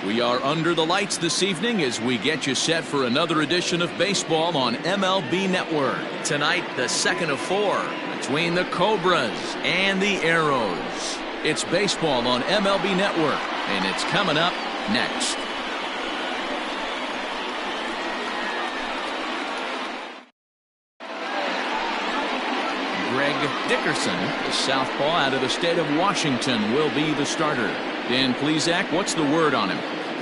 We are under the lights this evening as we get you set for another edition of baseball on MLB Network. Tonight, the second of 4 between the Cobras and the Arrows. It's baseball on MLB Network, and it's coming up next. Dickerson, the southpaw out of the state of Washington, will be the starter. Dan Plesac, what's the word on him?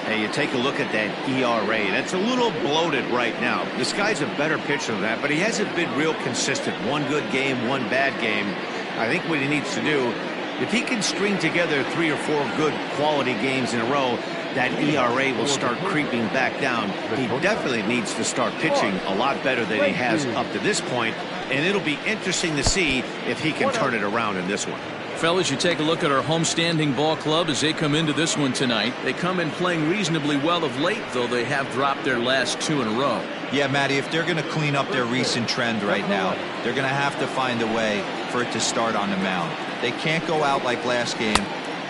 Hey, you take a look at that ERA. That's a little bloated right now. This guy's a better pitcher than that, but he hasn't been real consistent. One good game, one bad game. I think what he needs to do, if he can string together 3 or 4 good quality games in a row, that ERA will start creeping back down. He definitely needs to start pitching a lot better than he has up to this point, and it'll be interesting to see if he can turn it around in this one. Fellas, you take a look at our homestanding ball club as they come into this one tonight. They come in playing reasonably well of late, though they have dropped their last 2 in a row. Yeah, Matty, if they're going to clean up their recent trend right now, they're going to have to find a way for it to start on the mound. They can't go out like last game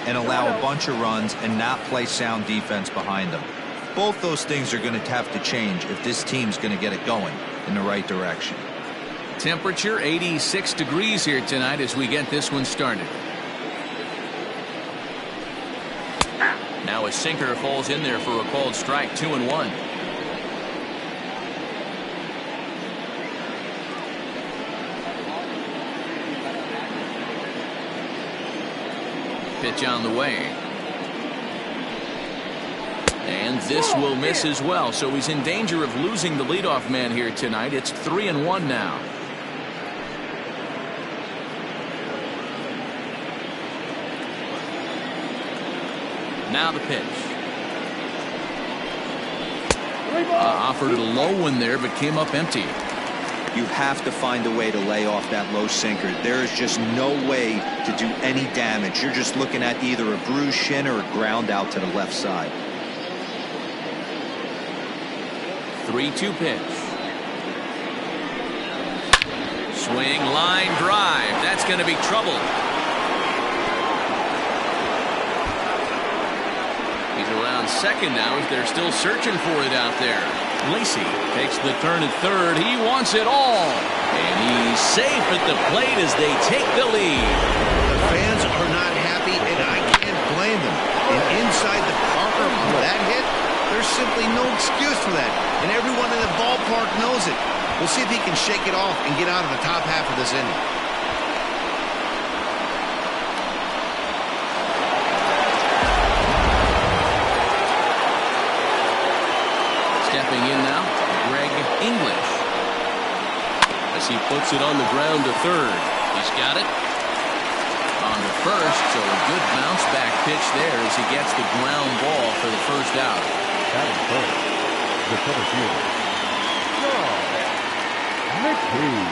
and allow a bunch of runs and not play sound defense behind them. Both those things are going to have to change if this team's going to get it going in the right direction. Temperature 86 degrees here tonight as we get this one started. Now a sinker falls in there for a called strike. 2-1. Pitch on the way. And this will miss as well, so he's in danger of losing the leadoff man here tonight. It's 3-1 now. Now the pitch. Offered a low one there, but came up empty. You have to find a way to lay off that low sinker. There is just no way to do any damage. You're just looking at either a bruised shin or a ground out to the left side. 3-2 pitch. Swing, line drive. That's going to be trouble. He's around second now as they're still searching for it out there. Lacy takes the turn at third. He wants it all. And he's safe at the plate as they take the lead. The fans are not happy, and I can't blame them. And inside the Parker on that hit, there's simply no excuse for that. And everyone in the ballpark knows it. We'll see if he can shake it off and get out of the top half of this inning. Stepping in now, Greg English. As he puts it on the ground to third. He's got it. On to first, so a good bounce back pitch there as he gets the ground ball for the first out. That is first. The center fielder, Sean McKee.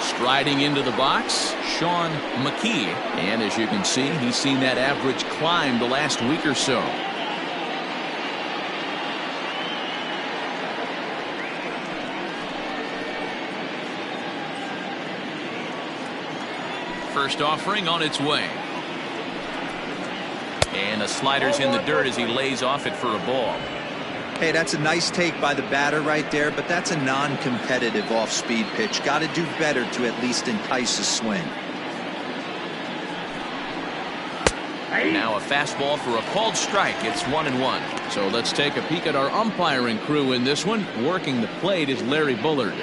Striding into the box, Sean McKee. And as you can see, he's seen that average climb the last week or so. First offering on its way. And the slider's in the dirt as he lays off it for a ball. Hey, that's a nice take by the batter right there, but that's a non-competitive off-speed pitch. Got to do better to at least entice a swing. Now a fastball for a called strike. It's 1-1. So let's take a peek at our umpiring crew in this one. Working the plate is Larry Bullard.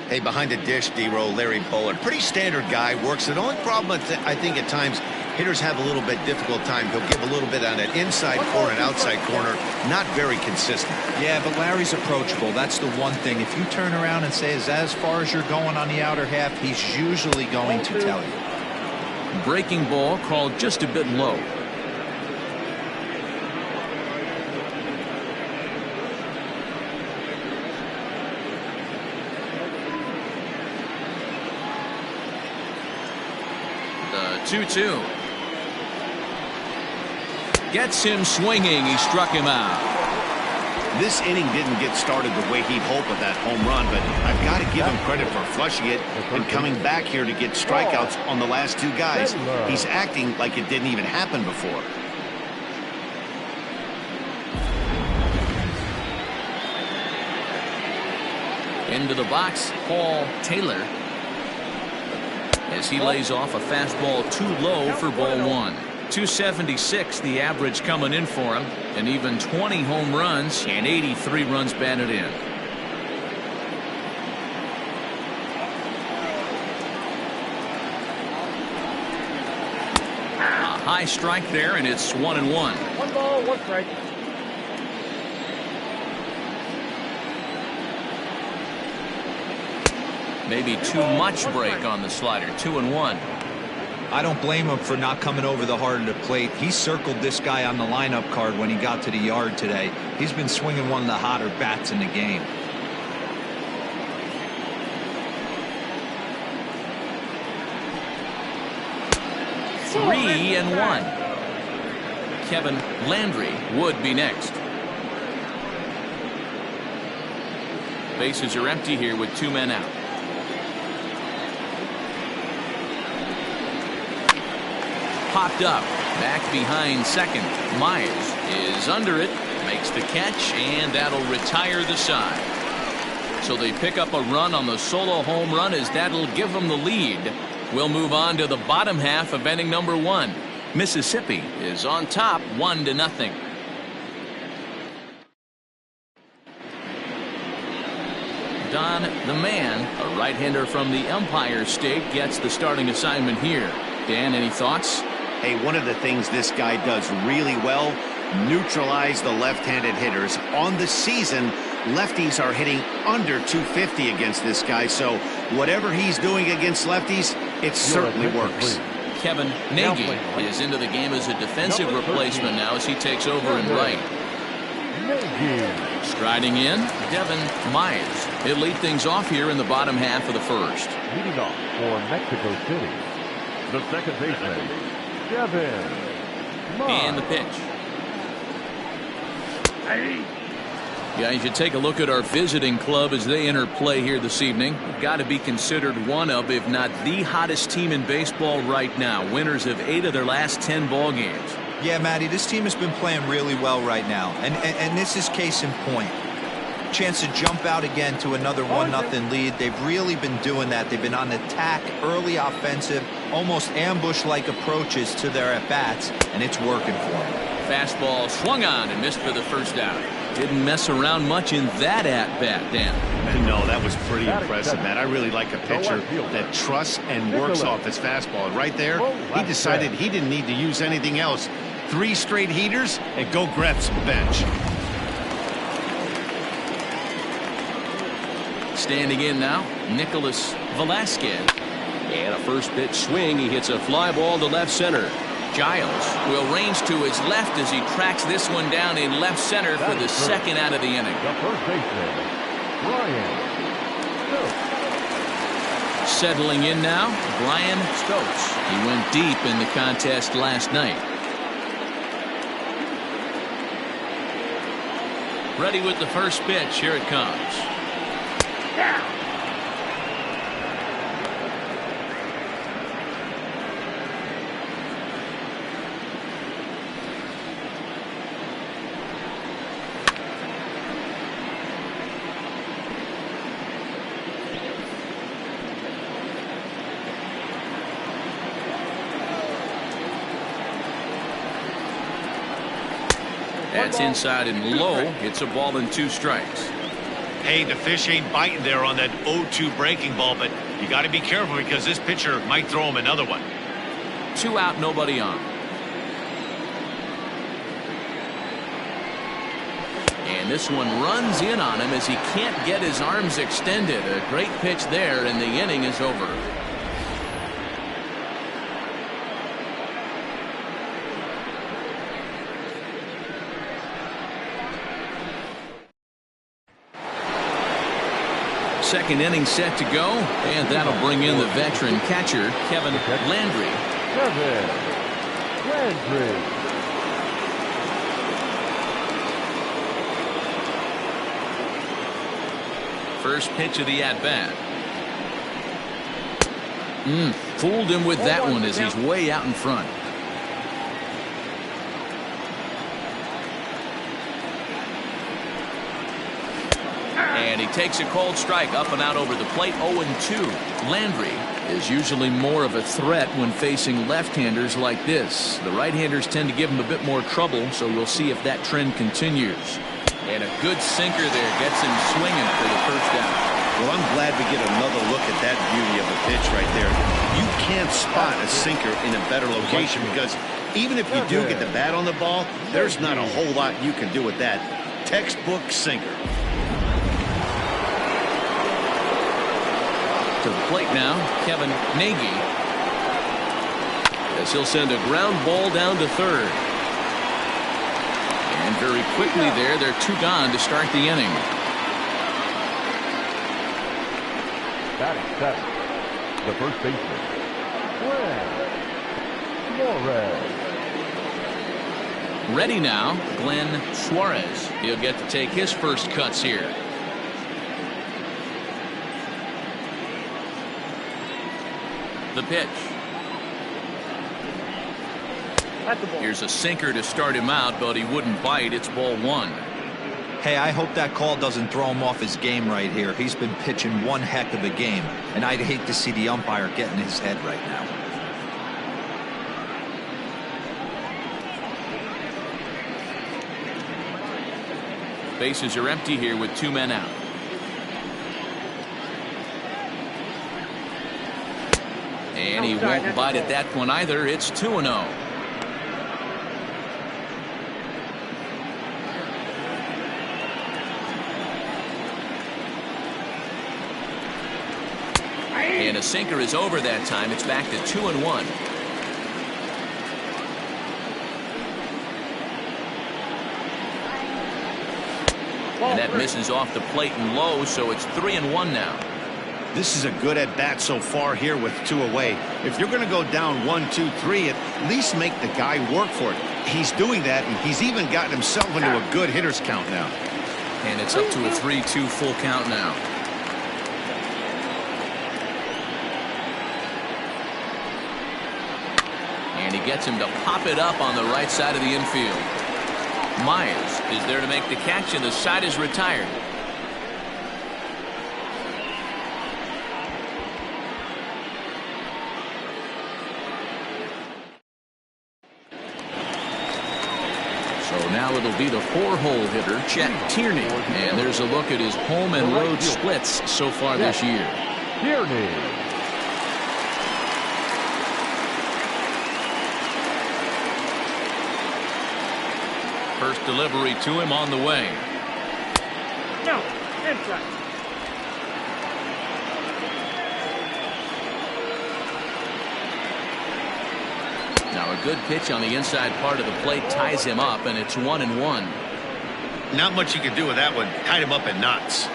Hey, behind the dish, D-Row, Larry Bullard. Pretty standard guy, works it. The only problem I think at times hitters have a little bit difficult time. He'll give a little bit on that inside corner and outside corner. Not very consistent. Yeah, but Larry's approachable. That's the one thing. If you turn around and say, is that as far as you're going on the outer half, he's usually going to tell you. Breaking ball called just a bit low. The 2-2. Gets him swinging. He struck him out. This inning didn't get started the way he'd hoped with that home run, but I've got to give him credit for flushing it and coming back here to get strikeouts on the last 2 guys. He's acting like it didn't even happen before. Into the box, Paul Taylor. As he lays off a fastball too low for ball one. 276 the average coming in for him, and even 20 home runs and 83 runs batted in. A high strike there, and it's 1-1. 1 ball, 1 strike. Maybe too much break on the slider. 2-1. I don't blame him for not coming over the heart of the plate. He circled this guy on the lineup card when he got to the yard today. He's been swinging one of the hotter bats in the game. Three and one. Kevin Landry would be next. Bases are empty here with 2 men out. Popped up, back behind second. Myers is under it, makes the catch, and that'll retire the side. So they pick up a run on the solo home run, as that'll give them the lead. We'll move on to the bottom half of inning number 1. Mississippi is on top 1-0. Don the Man, a right-hander from the Empire State, gets the starting assignment here. Dan, any thoughts? Hey, one of the things this guy does really well, neutralize the left-handed hitters. On the season, lefties are hitting under 250 against this guy, so whatever he's doing against lefties, it certainly works. Kevin Nagy is into the game as a defensive replacement now as he takes over in right. Striding in, Devin Myers. He'll lead things off here in the bottom half of the first. Leading off for Mexico City, the second baseman, Devin Myers. And the pitch. Yeah, you should take a look at our visiting club as they enter play here this evening. Got to be considered one of, if not the hottest team in baseball right now. Winners of 8 of their last 10 ball games. Yeah, Matty, this team has been playing really well right now, and this is case in point. Chance to jump out again to another 1-0 lead. They've really been doing that. They've been on attack, early offensive, almost ambush-like approaches to their at-bats, and it's working for them. Fastball swung on and missed for the first out. Didn't mess around much in that at-bat, Dan. No, that was pretty impressive, man. I really like a pitcher that trusts and works off his fastball. Right there, he decided he didn't need to use anything else. 3 straight heaters and go grab some bench. Standing in now, Nicholas Velasquez. And a first pitch swing. He hits a fly ball to left center. Giles will range to his left as he tracks this one down in left center for the second out of the inning. The first baseman, Brian Stokes. Settling in now, Brian Stokes. He went deep in the contest last night. Ready with the first pitch. Here it comes. That's inside and low. It's a ball and 2 strikes. Hey, the fish ain't biting there on that 0-2 breaking ball, but you got to be careful because this pitcher might throw him another one. 2 out, nobody on. And this one runs in on him as he can't get his arms extended. A great pitch there, and the inning is over. Second inning set to go, and that'll bring in the veteran catcher, Kevin Landry. Kevin Landry. First pitch of the at-bat. Fooled him with that one as he's way out in front. And he takes a cold strike up and out over the plate. 0-2. Landry is usually more of a threat when facing left-handers like this. The right-handers tend to give him a bit more trouble, so we'll see if that trend continues. And a good sinker there gets him swinging for the first out. Well, I'm glad we get another look at that beauty of a pitch right there. You can't spot a sinker in a better location because even if you do get the bat on the ball, there's not a whole lot you can do with that. Textbook sinker. To the plate now, Kevin Nagy, as he'll send a ground ball down to third. And very quickly there, they're 2 gone to start the inning. Batting seventh, the first baseman, Suarez. Ready now, Glenn Suarez. He'll get to take his first cuts here. The pitch. Here's a sinker to start him out, but he wouldn't bite. It's ball 1. Hey, I hope that call doesn't throw him off his game right here. He's been pitching one heck of a game, and I'd hate to see the umpire get in his head right now. Bases are empty here with 2 men out. And he won't bite at that one either. It's 2-0. And a sinker is over that time. It's back to 2-1. And that misses off the plate and low, so it's 3-1 now. This is a good at-bat so far here with 2 away. If you're going to go down 1, 2, 3, at least make the guy work for it. He's doing that, and he's even gotten himself into a good hitter's count now. And it's up to a 3-2 full count now. And he gets him to pop it up on the right side of the infield. Myers is there to make the catch, and the side is retired. So now it'll be the 4-hole hitter, Chet Tierney. And there's a look at his home and road splits so far this year. Tierney. First delivery to him on the way. No, inside. Now a good pitch on the inside part of the plate ties him up, and it's 1-1. Not much you can do with that one. Tied him up in knots.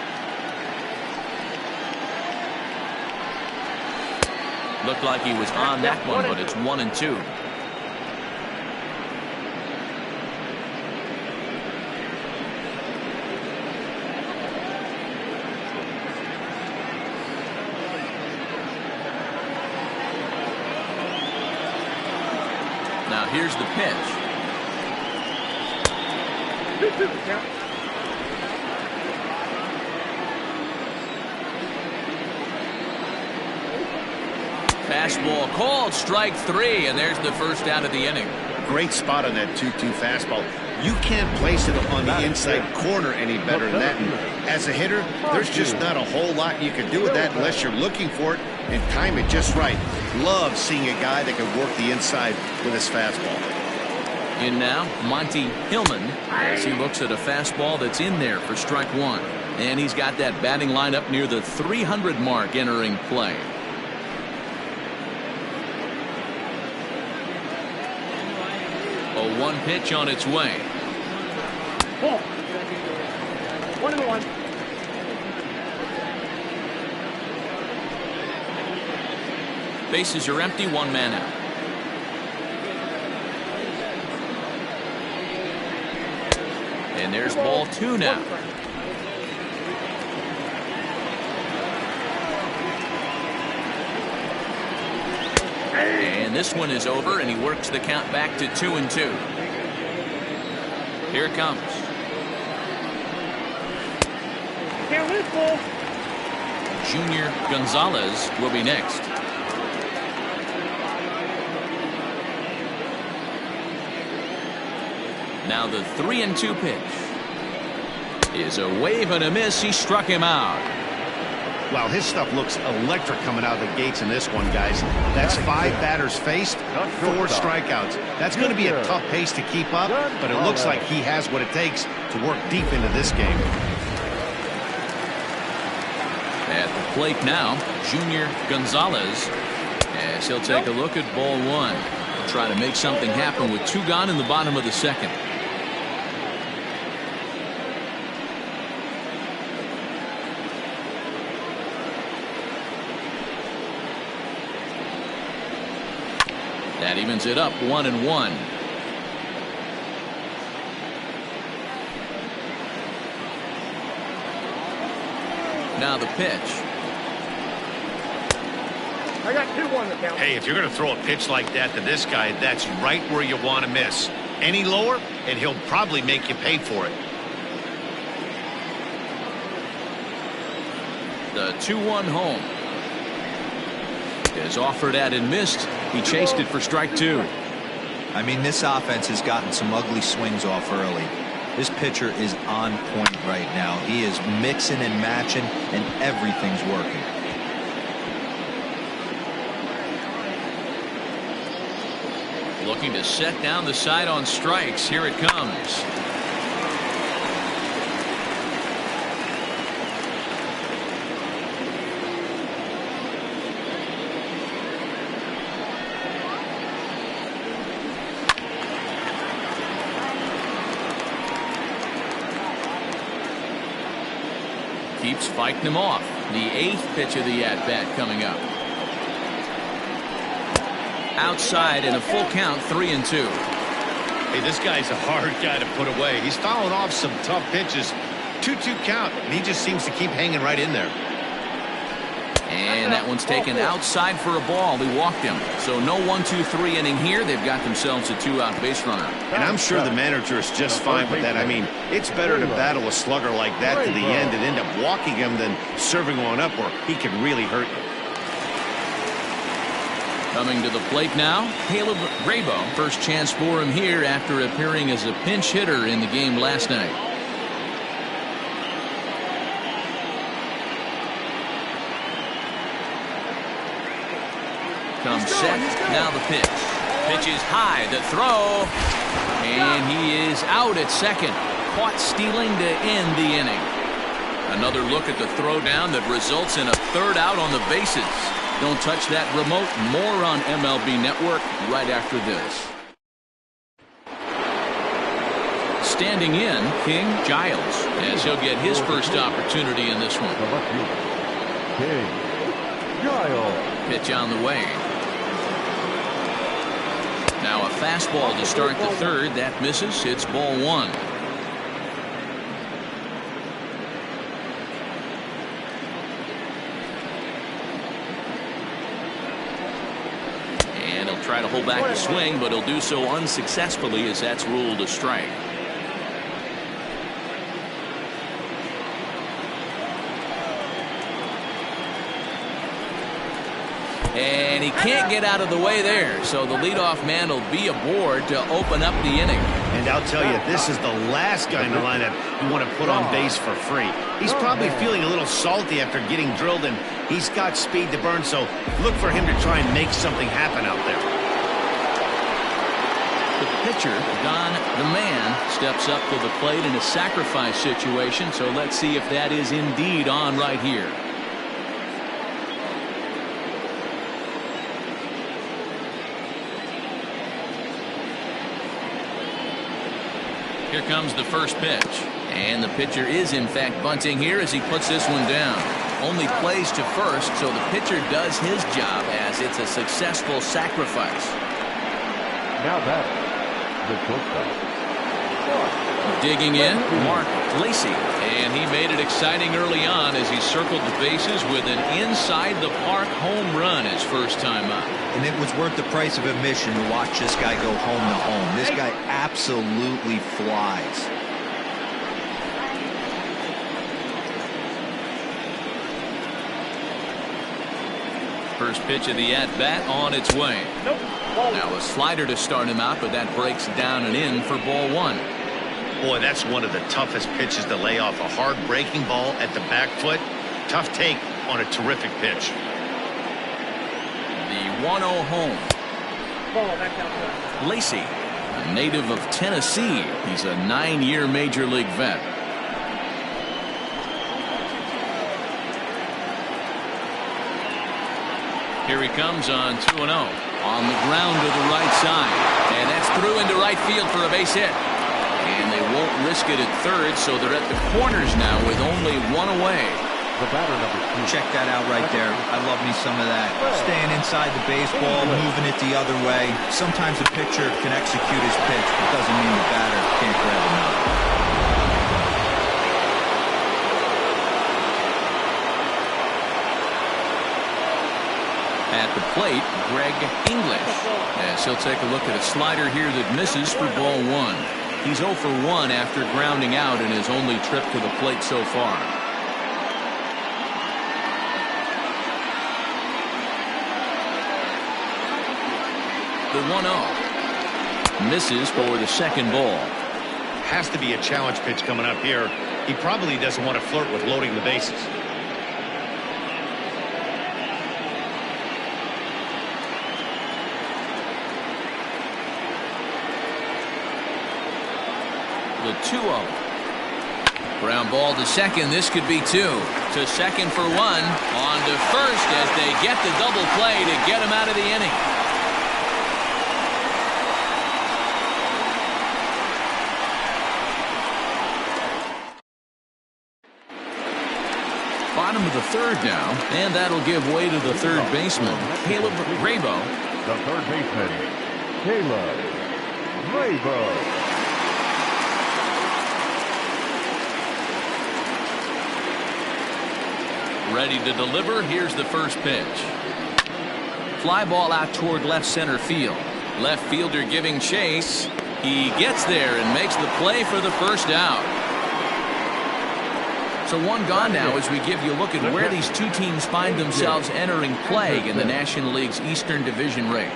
Looked like he was on that one, but it's 1-2. Now here's the pitch. Fastball called, strike 3, and there's the first out of the inning. Great spot on that 2-2 fastball. You can't place it on the inside corner any better than that. And as a hitter, there's just not a whole lot you can do with that unless you're looking for it and time it just right. Love seeing a guy that can work the inside with his fastball. In now, Monty Hillman, as he looks at a fastball that's in there for strike 1. And he's got that batting lineup near the 300 mark entering play. A 1 pitch on its way. Ball. 1-1. Bases are empty, 1 man out. And there's ball 2 now. And this one is over, and he works the count back to 2-2. Here it comes. can't lose, Bull. Junior Gonzalez will be next. Now the 3-2 pitch is a wave and a miss. He struck him out. Well, his stuff looks electric coming out of the gates in this one, guys. That's 5 batters faced, 4 strikeouts. That's going to be a tough pace to keep up, but it looks like he has what it takes to work deep into this game. At the plate now, Junior Gonzalez, as he'll take a look at ball 1. He'll try to make something happen with 2 gone in the bottom of the second. That evens it up 1-1. Now the pitch. I got 2-1 to count. Hey, if you're going to throw a pitch like that to this guy, that's right where you want to miss. Any lower, and he'll probably make you pay for it. The 2-1 home is offered at and missed. He chased it for strike 2. I mean, this offense has gotten some ugly swings off early. This pitcher is on point right now. He is mixing and matching, and everything's working. Looking to set down the side on strikes. Here it comes. Keeps fighting him off. The 8th pitch of the at-bat coming up. Outside in a full count, 3-2. Hey, this guy's a hard guy to put away. He's fouling off some tough pitches. 2-2 count, and he just seems to keep hanging right in there. And that one's taken outside for a ball. He walked him. So no 1-2-3 inning here. They've got themselves a 2-out base runner. And I'm sure the manager is just fine with that. I mean, it's better to battle a slugger like that to the end and end up walking him than serving one up where he can really hurt you. Coming to the plate now, Caleb Grabo. First chance for him here after appearing as a pinch hitter in the game last night. Comes set. Now the pitch. Pitch is high. The throw. And he is out at second. Caught stealing to end the inning. Another look at the throw down that results in a 3rd out on the bases. Don't touch that remote. More on MLB Network right after this. Standing in, King Giles, as he'll get his first opportunity in this one. King Giles. Pitch on the way. Now a fastball to start the 3rd. That misses. It's ball 1. And he'll try to hold back the swing, but he'll do so unsuccessfully as that's ruled a strike. And he can't get out of the way there, so the leadoff man will be aboard to open up the inning. And I'll tell you, this is the last guy in the lineup you want to put on base for free. He's probably feeling a little salty after getting drilled, and he's got speed to burn, so look for him to try and make something happen out there. The pitcher, Don the Man, steps up to the plate in a sacrifice situation, so let's see if that is indeed on right here. Here comes the first pitch. And the pitcher is, in fact, bunting here as he puts this one down. Only plays to first, so the pitcher does his job as it's a successful sacrifice. Now that the shortstop. Digging in, Mark Lacey. And he made it exciting early on as he circled the bases with an inside-the-park home run his first time up. And it was worth the price of admission to watch this guy go home to home. This guy absolutely flies. First pitch of the at-bat on its way. Now a slider to start him out, but that breaks down and in for ball one. Boy, that's one of the toughest pitches to lay off. A hard breaking ball at the back foot. Tough take on a terrific pitch. The 1-0 home. Lacey, a native of Tennessee. He's a 9-year major league vet. Here he comes on 2-0. On the ground to the right side. And that's through into right field for a base hit. And they won't risk it at third, so they're at the corners now with only one away. The batter number 2. Check that out right there. I love me some of that. Staying inside the baseball, moving it the other way. Sometimes a pitcher can execute his pitch, but doesn't mean the batter can't grab him out. At the plate, Greg English, as he'll take a look at a slider here that misses for ball one. He's 0 for 1 after grounding out in his only trip to the plate so far. The 1-0 misses for the second ball. Has to be a challenge pitch coming up here. He probably doesn't want to flirt with loading the bases. The 2-0. Ground ball to second. This could be 2. To second for 1. On to first as they get the double play to get him out of the inning. Bottom of the third now, and that'll give way to the third baseman, Caleb Rabo. The third baseman, Caleb Rabo. Ready to deliver. Here's the first pitch. Fly ball out toward left center field. Left fielder giving chase. He gets there and makes the play for the first out. So one gone now as we give you a look at where these two teams find themselves entering play in the National League's Eastern Division race.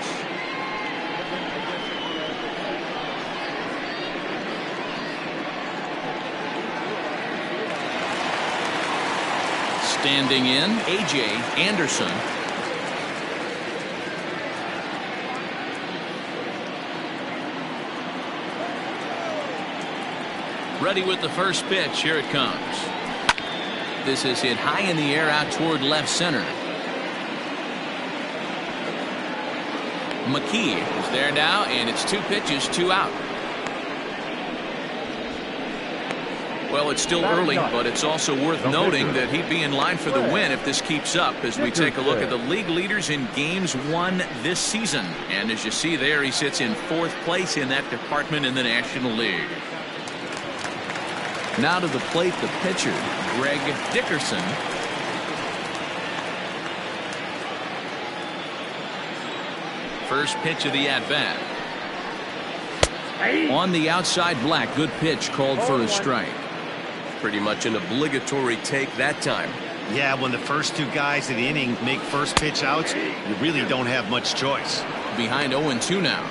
Standing in, A.J. Anderson. Ready with the first pitch. Here it comes. This is hit high in the air out toward left center. McKee is there now, and it's 2 pitches, 2 out. Well, it's still early, but it's also worth noting that he'd be in line for the win if this keeps up as we take a look at the league leaders in games won this season. And as you see there, he sits in 4th place in that department in the National League. Now to the plate, the pitcher, Greg Dickerson. First pitch of the at-bat. On the outside, Black. Good pitch called for a strike. Pretty much an obligatory take that time. Yeah, when the first 2 guys in the inning make first pitch outs, you really don't have much choice. Behind 0-2 now.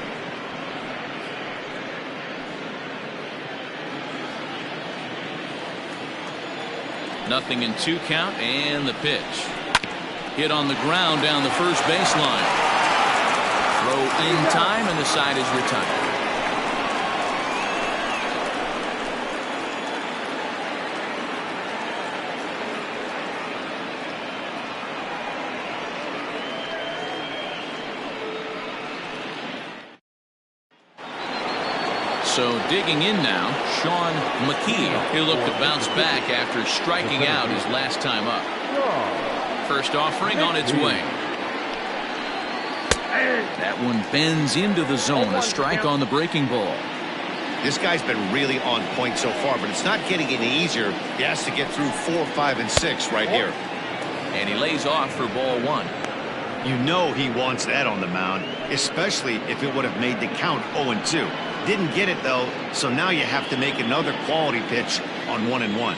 Nothing in 2 count, and the pitch. Hit on the ground down the first baseline. Throw in time, and the side is retired. So digging in now, Sean McKee. He'll look to bounce back after striking out his last time up. First offering on its way. That one bends into the zone. A strike on the breaking ball. This guy's been really on point so far, but it's not getting any easier. He has to get through 4, 5, and 6 right here. And he lays off for ball 1. You know he wants that on the mound, especially if it would have made the count 0-2. Didn't get it, though, so now you have to make another quality pitch on 1-1.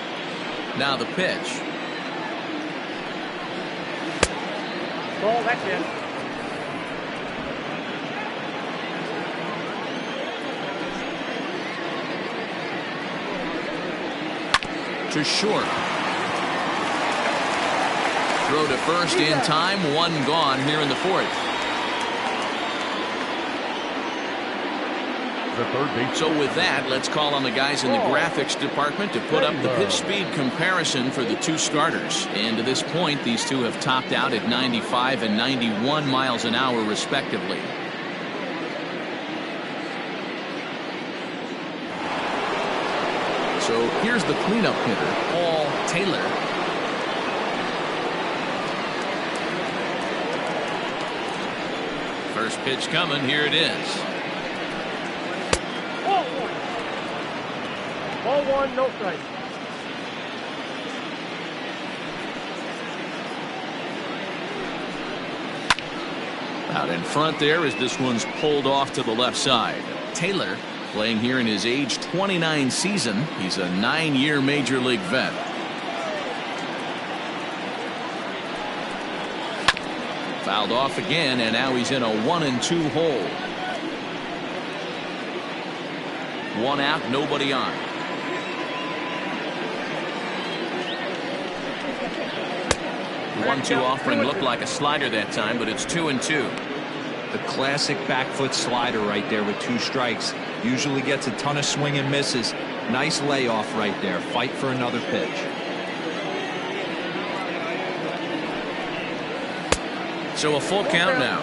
Now the pitch. Ball, that's in. To short. Throw to first in time. One gone here in the fourth. The third base. So with that, let's call on the guys in the graphics department to put up the pitch speed comparison for the two starters. And to this point, these two have topped out at 95 and 91 miles an hour respectively. So here's the cleanup hitter, Paul Taylor. First pitch coming. Here it is. Ball one, no strike. Out in front there as this one's pulled off to the left side. Taylor playing here in his age 29 season. He's a 9-year major league vet. Fouled off again, and now he's in a 1-2 hole. One out, nobody on. 1-2 offering looked like a slider that time, but it's 2-2. The classic back foot slider right there with 2 strikes. Usually gets a ton of swing and misses. Nice layoff right there. Fight for another pitch. So a full count now.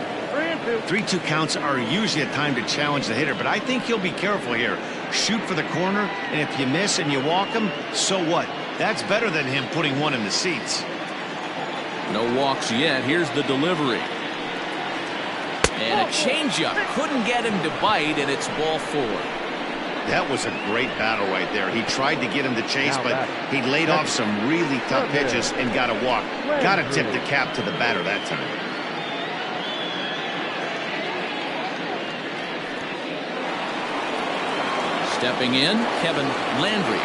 3-2 counts are usually a time to challenge the hitter, but I think he'll be careful here. Shoot for the corner, and if you miss and you walk him, so what? That's better than him putting one in the seats. No walks yet. Here's the delivery. And a changeup. Couldn't get him to bite, and it's ball 4. That was a great battle right there. He tried to get him to chase, but he laid off some really tough pitches and got a walk. Got to tip the cap to the batter that time. Stepping in, Kevin Landry.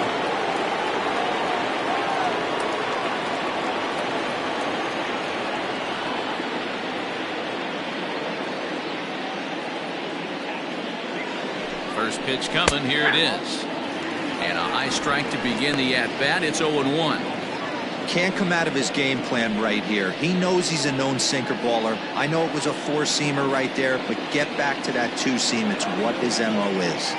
First pitch coming. Here it is. And a high strike to begin the at-bat. It's 0-1. Can't come out of his game plan right here. He knows he's a known sinker baller. I know it was a 4-seamer right there, but get back to that 2-seam. It's what his MO is.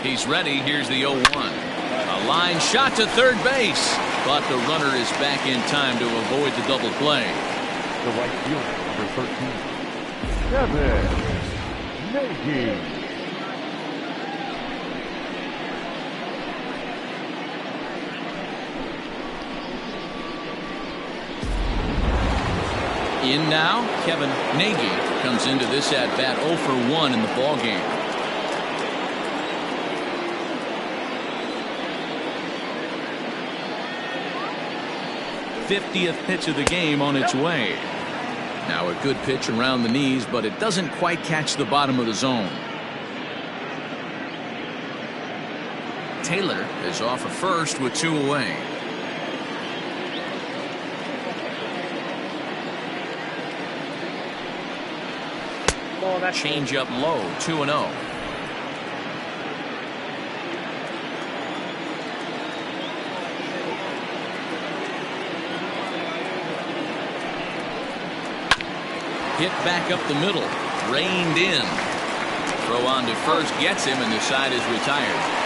He's ready. Here's the 0-1. A line shot to third base, but the runner is back in time to avoid the double play. The right fielder, number 13, Kevin Nagy. In now, Kevin Nagy comes into this at-bat 0 for 1 in the ballgame. '50th pitch of the game on its way. Now a good pitch around the knees, but it doesn't quite catch the bottom of the zone. Taylor is off of first with 2 away. Change up low, 2-0. Hit back up the middle, reined in. Throw on to first gets him, and the side is retired.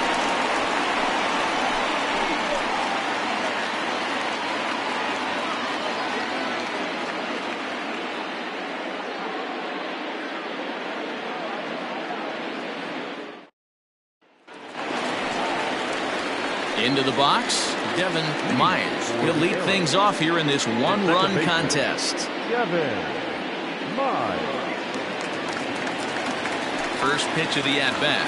Into the box, Devin Myers. He'll lead things off here in this one-run contest. Devin Myers. First pitch of the at-bat.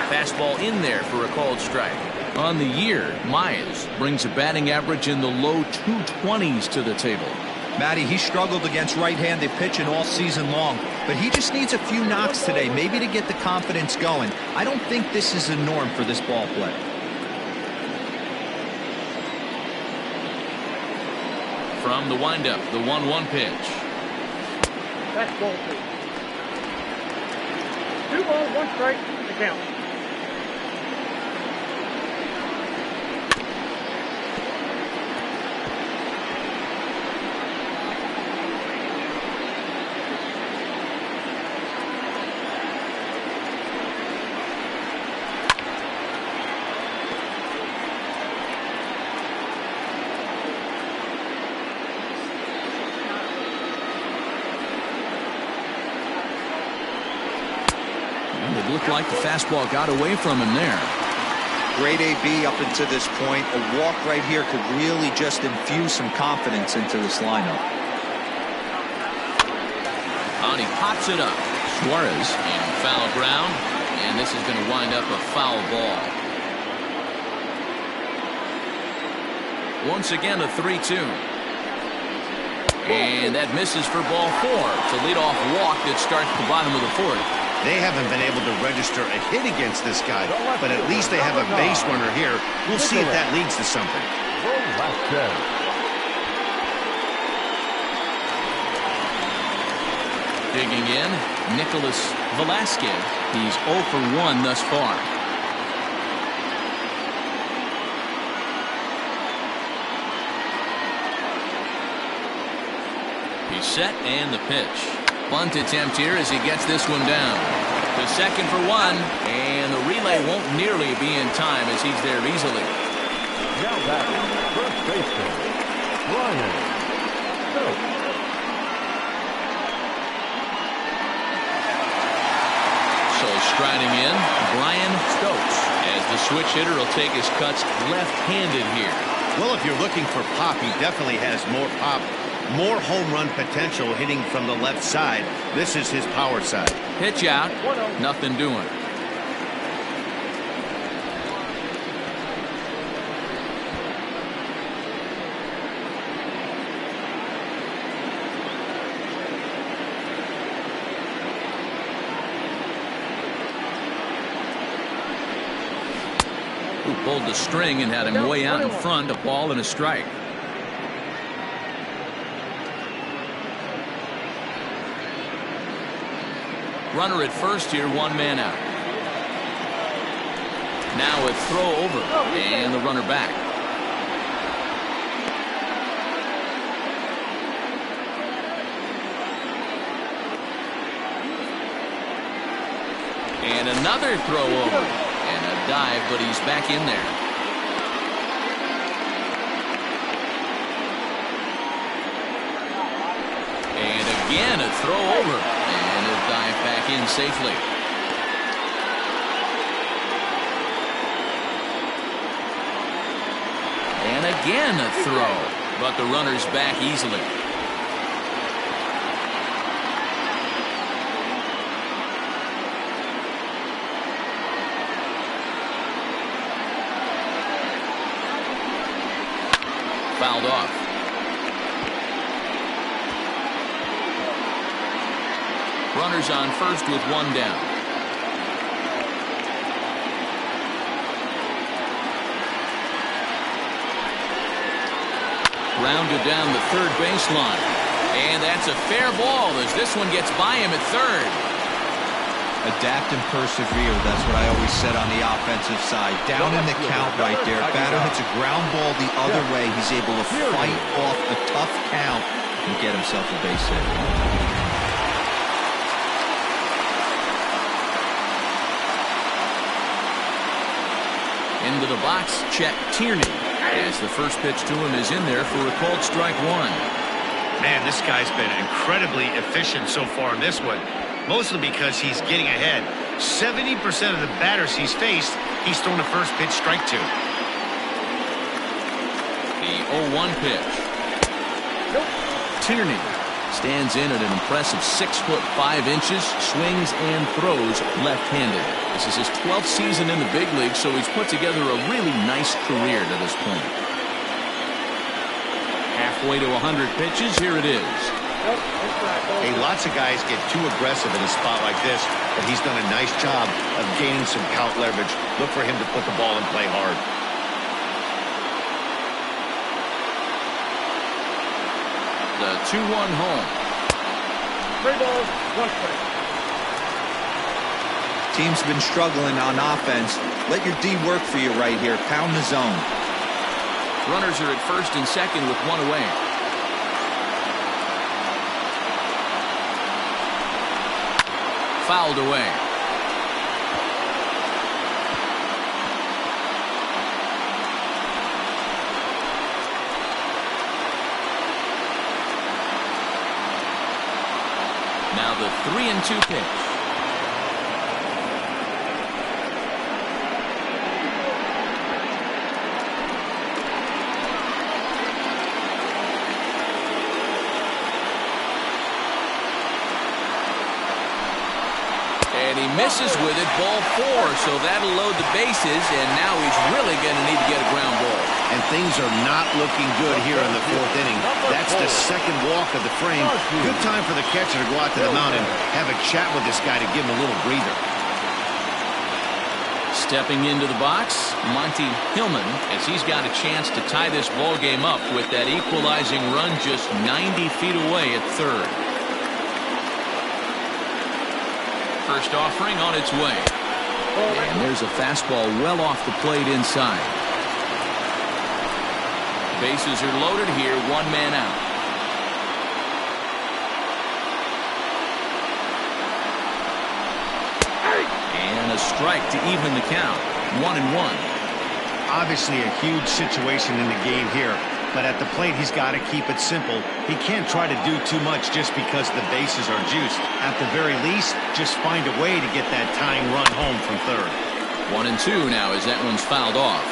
Fastball in there for a called strike. On the year, Myers brings a batting average in the low 220s to the table. Matty, he struggled against right-handed pitching all season long, but he just needs a few knocks today, maybe to get the confidence going. I don't think this is the norm for this ball player. From the windup, the 1-1 pitch. That's ball 2. 2 balls, 1 strike, the count. It looked like the fastball got away from him there. Great AB up until this point. A walk right here could really just infuse some confidence into this lineup. And he pops it up. Suarez in foul ground, and this is going to wind up a foul ball. Once again, a 3-2. And that misses for ball 4. It's a leadoff walk that starts the bottom of the 4th. They haven't been able to register a hit against this guy, but at least they have a base runner here. We'll see if that leads to something. Digging in, Nicholas Velasquez. He's 0 for 1 thus far. He's set, and the pitch. Bunt attempt here as he gets this one down. To second for 1, and the relay won't nearly be in time as he's there easily. Now back, first baseman, Brian Stokes. So striding in, Brian Stokes, as the switch hitter will take his cuts left-handed here. Well, if you're looking for pop, he definitely has more pop. More home run potential hitting from the left side. This is his power side. Pitch out. Nothing doing. Who pulled the string and had him way out in front, a ball and a strike. Runner at first here, 1 man out. Now a throw over, and the runner back. And another throw over, and a dive, but he's back in there. And again a throw over. And he'll dive back in safely. And again a throw, but the runner's back easily. Fouled off. Runners on first with 1 down. Rounded down the third baseline. And that's a fair ball as this one gets by him at third. Adapt and persevere. That's what I always said on the offensive side. Down in the count right there. Batter hits a ground ball the other way. He's able to fight off a tough count and get himself a base hit. Into the box, Chet Tierney, as the first pitch to him is in there for a called strike 1. Man, this guy's been incredibly efficient so far in this one, mostly because he's getting ahead. 70% of the batters he's faced, he's thrown a first pitch strike to. The 0-1 pitch. Tierney stands in at an impressive 6'5", swings and throws left-handed. This is his 12th season in the big league, so he's put together a really nice career to this point. Halfway to 100 pitches, here it is. Hey, lots of guys get too aggressive in a spot like this, but he's done a nice job of gaining some count leverage. Look for him to put the ball and play hard. The 2-1 home. 3 balls, 1 strike. Team's been struggling on offense. Let your D work for you right here. Pound the zone. Runners are at first and second with 1 away. Fouled away. Now the 3-2 pitch. And he misses with it, ball 4, so that'll load the bases, and now he's really going to need to get a ground ball. And things are not looking good here in the 4th inning. That's the second walk of the frame. Good time for the catcher to go out to the mound and have a chat with this guy to give him a little breather. Stepping into the box, Monty Hillman, as he's got a chance to tie this ball game up with that equalizing run just 90 feet away at third. First offering on its way. And there's a fastball well off the plate inside. Bases are loaded here, 1 man out. And a strike to even the count. 1-1. Obviously a huge situation in the game here, but at the plate he's got to keep it simple. He can't try to do too much just because the bases are juiced. At the very least, just find a way to get that tying run home from third. 1-2 now as that one's fouled off.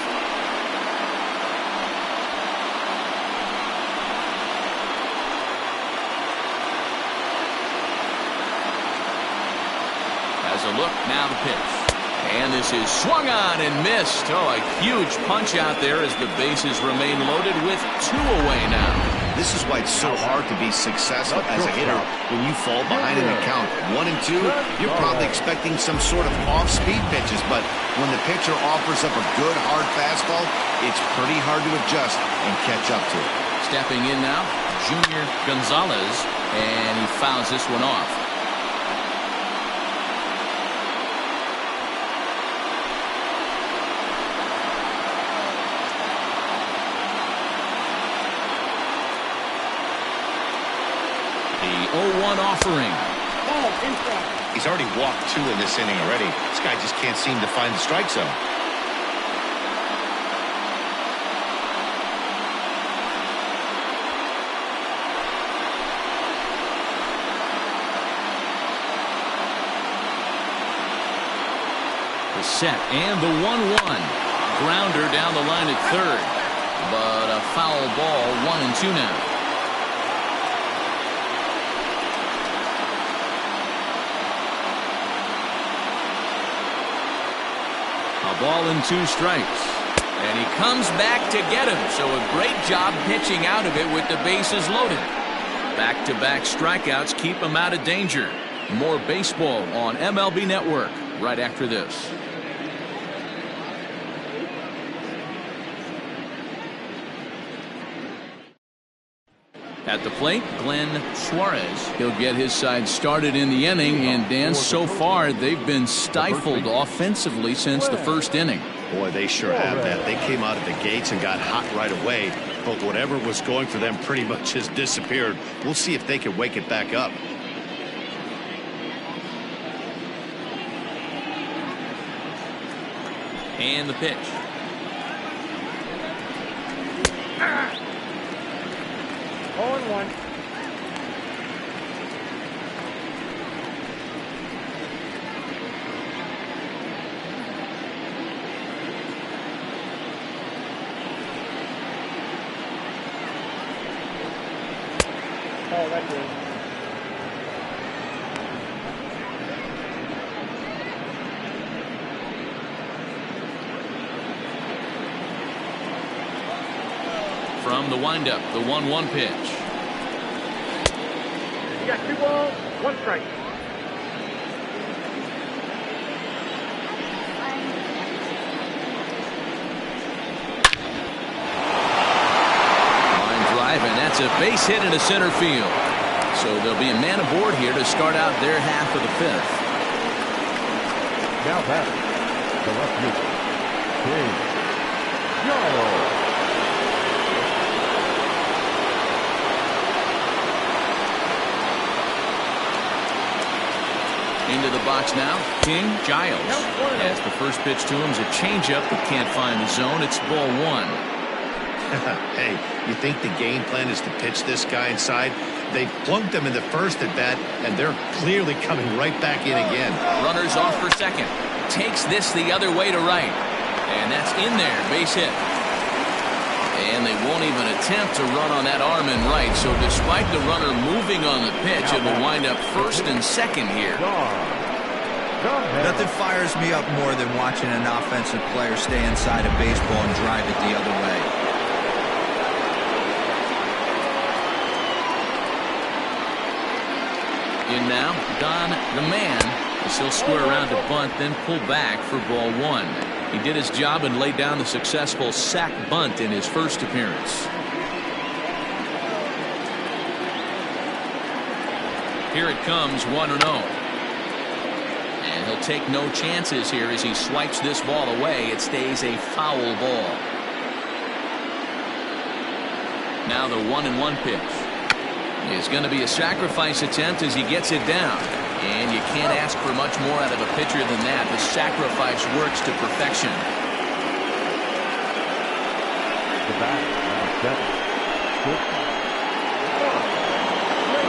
Has a look, now the pitch. And this is swung on and missed. Oh, a huge punch out there as the bases remain loaded with 2 away now. This is why it's so hard to be successful as a hitter when you fall behind in the count. 1-2, you're probably expecting some sort of off-speed pitches, but when the pitcher offers up a good hard fastball, it's pretty hard to adjust and catch up to it. Stepping in now, Junior Gonzalez, and he fouls this one off. The 0-1 offering. Ball, inside. He's already walked 2 in this inning already. This guy just can't seem to find the strike zone. The set and the 1-1. Grounder down the line at third. But a foul ball, 1-2 now. A ball and 2 strikes. And he comes back to get him. So a great job pitching out of it with the bases loaded. Back-to-back strikeouts keep him out of danger. More baseball on MLB Network right after this. At the plate, Glenn Suarez. He'll get his side started in the inning, and Dan, so far they've been stifled offensively since the first inning. Boy, they sure have that. They came out of the gates and got hot right away, but whatever was going for them pretty much has disappeared. We'll see if they can wake it back up. And the pitch. 0-1. Oh, that's good. From the windup, the 1-1 pitch. You got 2 balls, 1 strike. Line drive and that's a base hit into center field. So there'll be a man aboard here to start out their half of the fifth. Now batting, the left fielder, King Jarl. Into the box now, King Giles. As the first pitch to him is a changeup that can't find the zone. It's ball one. Hey, you think the game plan is to pitch this guy inside? They plunked him in the first at bat, and they're clearly coming right back in again. Runners off for second. Takes this the other way to right. And that's in there, base hit. And they won't even attempt to run on that arm in right. So despite the runner moving on the pitch, it will wind up first and second here. Nothing fires me up more than watching an offensive player stay inside a baseball and drive it the other way. In now, Don the man, as he'll square around to bunt, then pull back for ball one. He did his job and laid down the successful sac bunt in his first appearance. Here it comes, 1-0. And he'll take no chances here as he swipes this ball away. It stays a foul ball. Now the 1-1 pitch. It's going to be a sacrifice attempt as he gets it down. And you can't ask for much more out of a pitcher than that. The sacrifice works to perfection. The bat, number 7.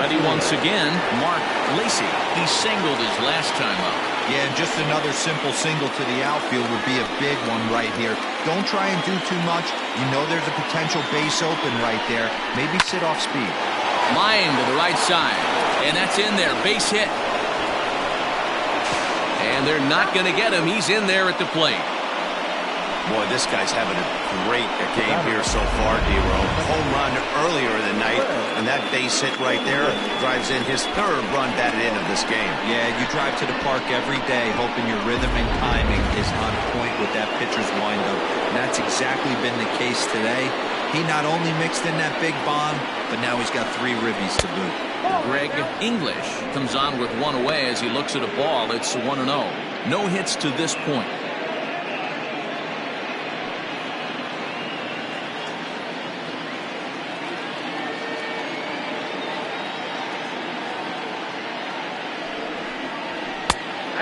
Ready once again, Mark Lacey. He singled his last time up. Yeah, and just another simple single to the outfield would be a big one right here. Don't try and do too much. You know there's a potential base open right there. Maybe sit off speed. Line to the right side. And that's in there. Base hit. And they're not going to get him. He's in there at the plate. Boy, this guy's having a great game here so far, D-Row. Home run earlier in the night, and that base hit right there drives in his third run batted in of this game. Yeah, you drive to the park every day hoping your rhythm and timing is on point with that pitcher's windup. And that's exactly been the case today. He not only mixed in that big bomb, but now he's got 3 ribbies to boot. Greg English comes on with one away as he looks at a ball. It's 1-0. No hits to this point.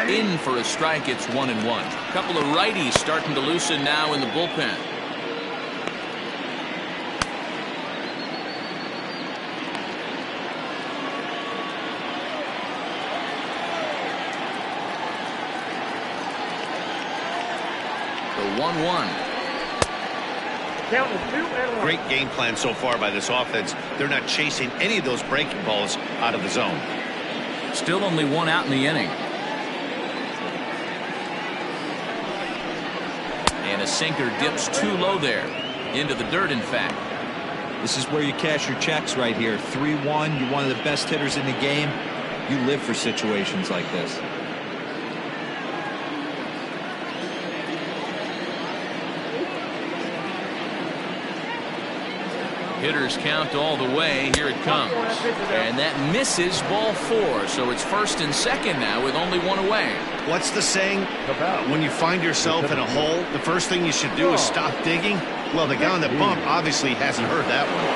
In for a strike. It's 1-1. A couple of righties starting to loosen now in the bullpen. The 1-1. Count is 2-1. Great game plan so far by this offense. They're not chasing any of those breaking balls out of the zone. Still only one out in the inning. And a sinker dips too low there. Into the dirt, in fact. This is where you cash your checks right here. 3-1. You're one of the best hitters in the game. You live for situations like this. Hitters count all the way. Here it comes. And that misses ball 4. So it's first and second now with only one away. What's the saying? When you find yourself in a hole, the first thing you should do is stop digging. Well, the guy on the bump obviously hasn't heard that one.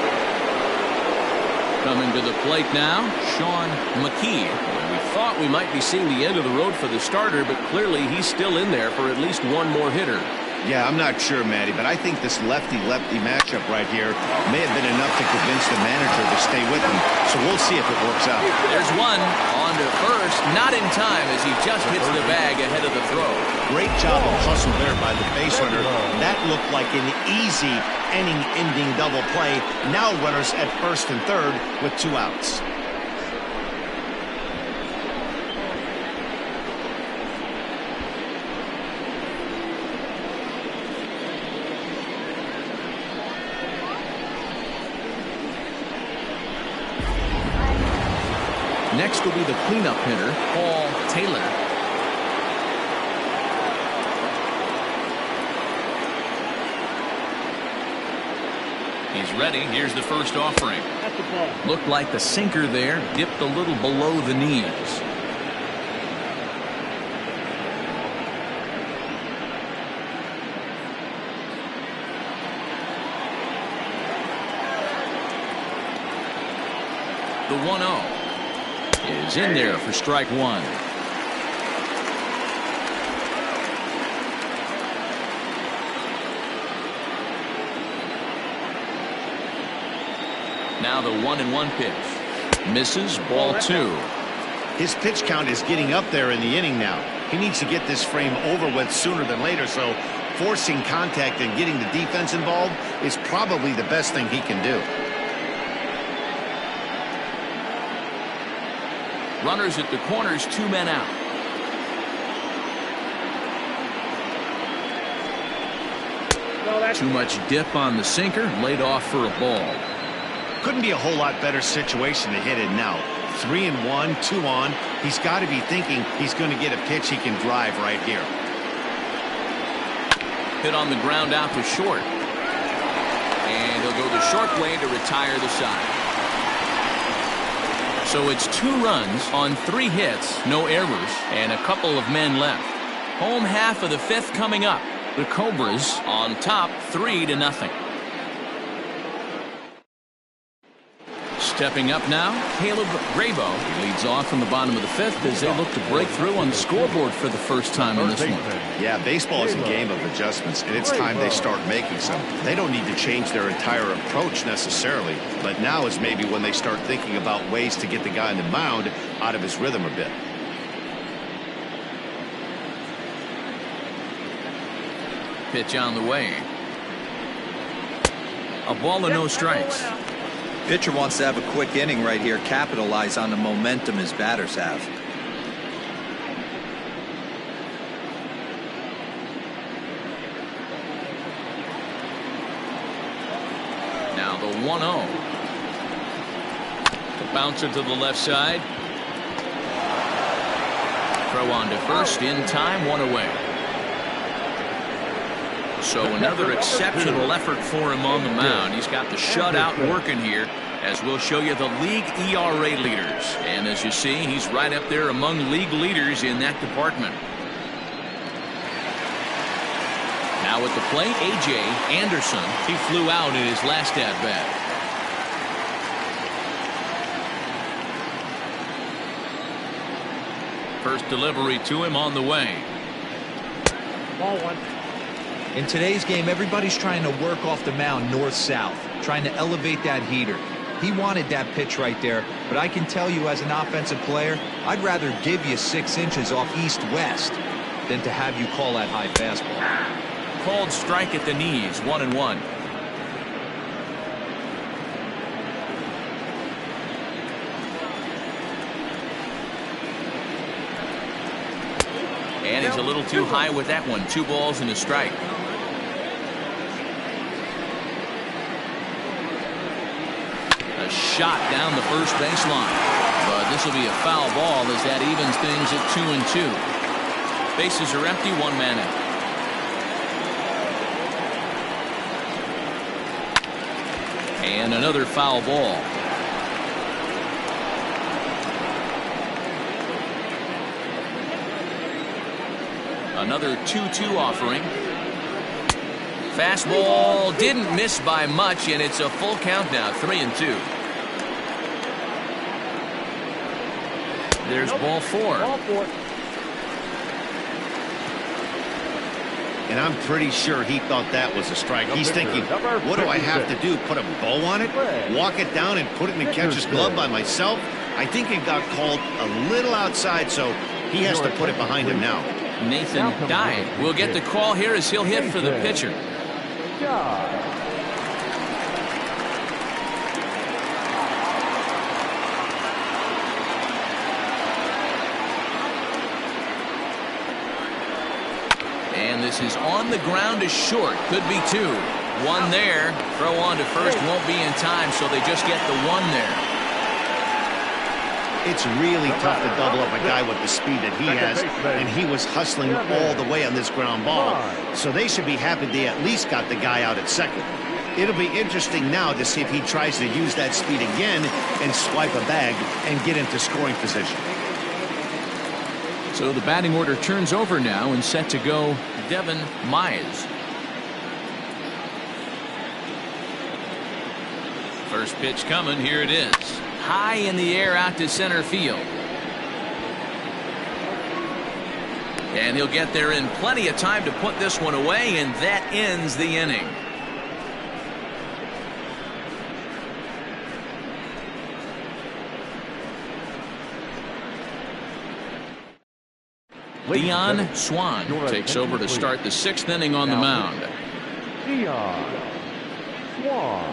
Coming to the plate now, Sean McKee. We thought we might be seeing the end of the road for the starter, but clearly he's still in there for at least one more hitter. Yeah, I'm not sure, Matty, but I think this lefty-lefty matchup right here may have been enough to convince the manager to stay with him. So we'll see if it works out. There's one on to first, not in time as he just hits the bag ahead of the throw. Great job of hustle there by the base runner. That looked like an easy inning-ending double play. Now runners at first and third with 2 outs. Next will be the cleanup hitter, Paul Taylor. He's ready. Here's the first offering. That's the ball. Looked like the sinker there dipped a little below the knees. The 1-0 is in there for strike one. Now the 1-1 pitch. Misses, ball two. His pitch count is getting up there in the inning now. He needs to get this frame over with sooner than later, so forcing contact and getting the defense involved is probably the best thing he can do. Runners at the corners, 2 men out. Too much dip on the sinker, laid off for a ball. Couldn't be a whole lot better situation to hit it now. 3-1, 2 on. He's got to be thinking he's going to get a pitch he can drive right here. Hit on the ground out to short. And he'll go the short way to retire the side. So it's 2 runs on 3 hits, no errors, and a couple of men left. Home half of the 5th coming up. The Cobras on top 3-0. Stepping up now, Caleb Grabo. He leads off in the bottom of the 5th as they look to break through on the scoreboard for the first time in this one. Yeah, baseball is a game of adjustments, and it's time they start making some. They don't need to change their entire approach necessarily, but now is maybe when they start thinking about ways to get the guy on the mound out of his rhythm a bit. Pitch on the way. A ball and no strikes. Pitcher wants to have a quick inning right here, capitalize on the momentum his batters have. Now the 1-0. The bouncer to the left side. Throw on to first in time, 1 away. So another exceptional effort for him on the mound. He's got the shutout working here, as we'll show you the league ERA leaders. And as you see, he's right up there among league leaders in that department. Now at the plate, A.J. Anderson. He flew out in his last at-bat. First delivery to him on the way. Ball 1. In today's game, everybody's trying to work off the mound north-south, trying to elevate that heater. He wanted that pitch right there, but I can tell you as an offensive player, I'd rather give you 6 inches off east-west than to have you call that high fastball. Called strike at the knees, 1-1. And he's a little too high with that one. 2 balls and a strike. A shot down the first baseline. But this will be a foul ball as that evens things at 2-2. Bases are empty, 1 man out. And another foul ball. Another 2-2 offering. Fastball didn't miss by much, and it's a full count now, 3-2. There's ball 4. Ball 4. And I'm pretty sure he thought that was a strike. He's thinking, what do I have to do? Put a bow on it? Walk it down and put it in the catcher's glove by myself? I think it got called a little outside, so he has to put it behind him now. Nathan Dye will get the call here as he'll hit for the pitcher. And this is on the ground to short. Could be 2. 1 there. Throw on to first won't be in time, so they just get the 1 there. It's really tough to double up a guy with the speed that he has, and he was hustling all the way on this ground ball. So they should be happy they at least got the guy out at second. It'll be interesting now to see if he tries to use that speed again and swipe a bag and get into scoring position. So the batting order turns over now and set to go Devin Mize. First pitch coming. Here it is. High in the air out to center field. And he'll get there in plenty of time to put this one away, and that ends the inning. Dion Swan takes over to start the 6th inning on the mound. Dion Swan.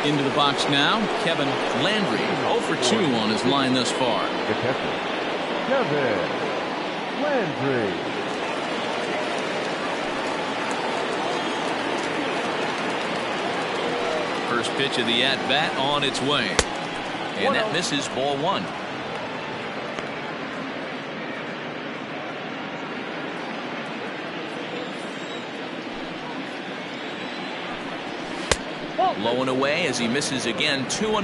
Into the box now, Kevin Landry, 0 for 2 on his line thus far. The catcher, Kevin Landry. First pitch of the at-bat on its way. And that misses, ball 1. Low and away as he misses again, 2-0.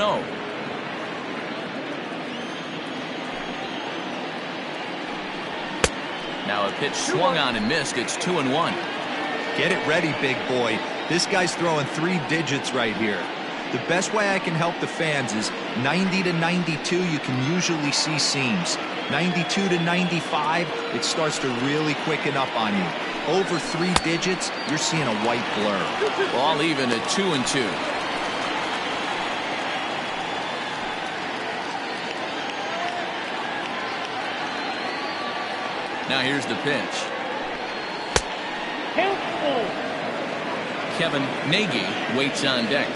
Now a pitch swung on and missed. It's 2-1. Get it ready, big boy. This guy's throwing 3 digits right here. The best way I can help the fans is 90 to 92, you can usually see seams. 92 to 95, it starts to really quicken up on you. Over 3 digits, you're seeing a white blur. Ball even at 2-2. Now here's the pitch. Kevin Nagy waits on deck.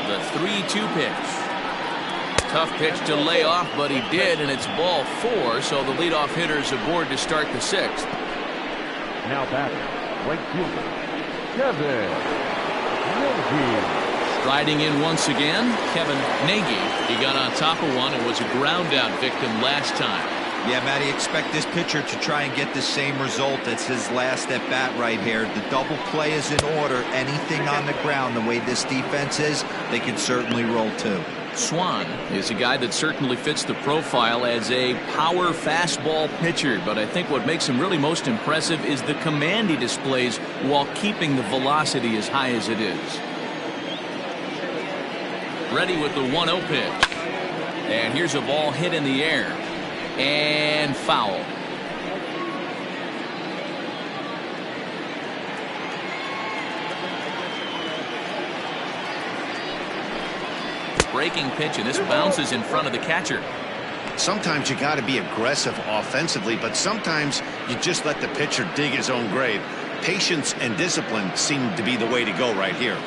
The 3-2 pitch. Tough pitch to lay off, but he did, and it's ball 4, so the leadoff hitter's aboard to start the 6th. Now batting, right fielder, Kevin Nagy. Striding in once again, Kevin Nagy. He got on top of one and was a ground out victim last time. Yeah, Matty, expect this pitcher to try and get the same result as his last at bat right here. The double play is in order. Anything on the ground, the way this defense is, they can certainly roll too. Swan is a guy that certainly fits the profile as a power fastball pitcher, but I think what makes him really most impressive is the command he displays while keeping the velocity as high as it is. Ready with the 1-0 pitch. And here's a ball hit in the air. And foul. Breaking pitch, and this bounces in front of the catcher. Sometimes you got to be aggressive offensively, but sometimes you just let the pitcher dig his own grave. Patience and discipline seem to be the way to go right here.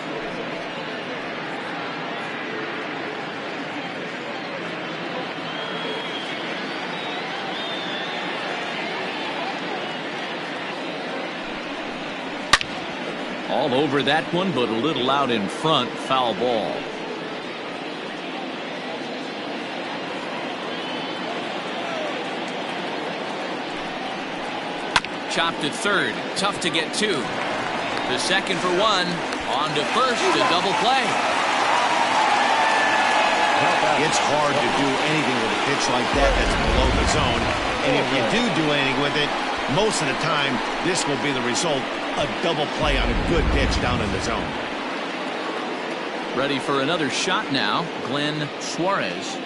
All over that one, but a little out in front. Foul ball. Chopped at third. Tough to get to. The second for 1. On to first. A double play. It's hard to do anything with a pitch like that that's below the zone. And if you do anything with it, most of the time, this will be the result. A double play on a good pitch down in the zone. Ready for another shot now, Glenn Suarez.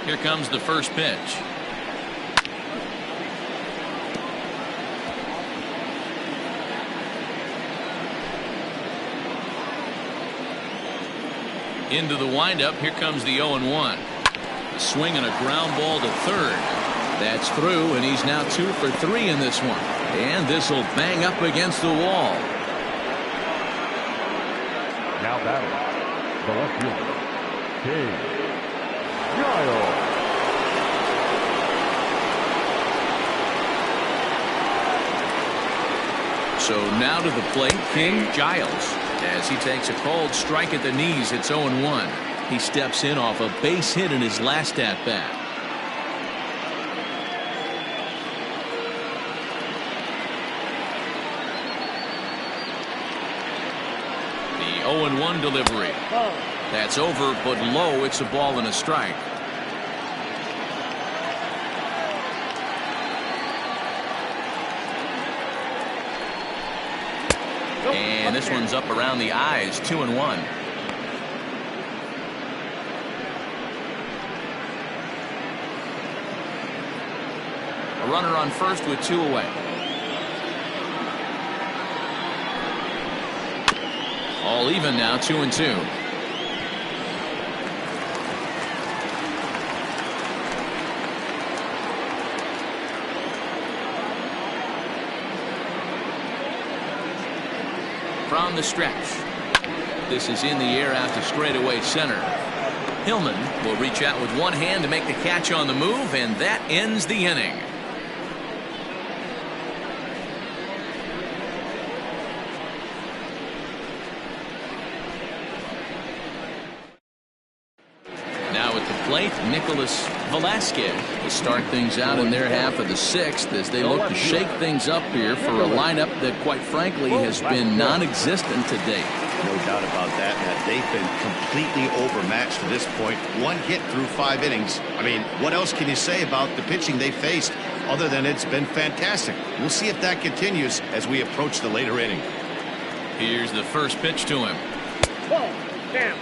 Here comes the first pitch. Into the windup. Here comes the 0-1. A swing and a ground ball to third. That's through, and he's now 2 for 3 in this one. And this will bang up against the wall. Now batting, the left fielder, King Giles. So now to the plate, King Giles. As he takes a cold strike at the knees, it's 0-1. He steps in off a base hit in his last at-bat. The 0-1 delivery. That's over, but low. It's a ball and a strike. And this one's up around the eyes, 2-1. A runner on first with 2 away. All even now, 2-2. From the stretch. This is in the air out to straightaway center. Hillman will reach out with one hand to make the catch on the move, and that ends the inning. Now at the plate, Nicholas Velasquez to start things out in their half of the 6th as they look to shake things up here for a lineup that, quite frankly, has been non-existent to date. No doubt about that, Matt. They've been completely overmatched to this point. 1 hit through 5 innings. I mean, what else can you say about the pitching they faced other than it's been fantastic? We'll see if that continues as we approach the later inning. Here's the first pitch to him. Ball. Down.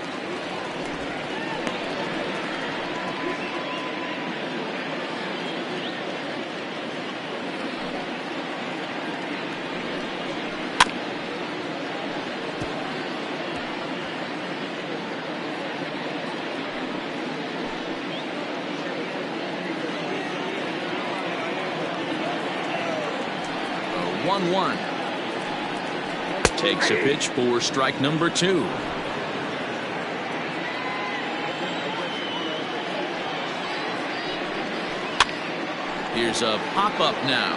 A 1-1. Takes a pitch for strike number 2. Here's a pop-up now.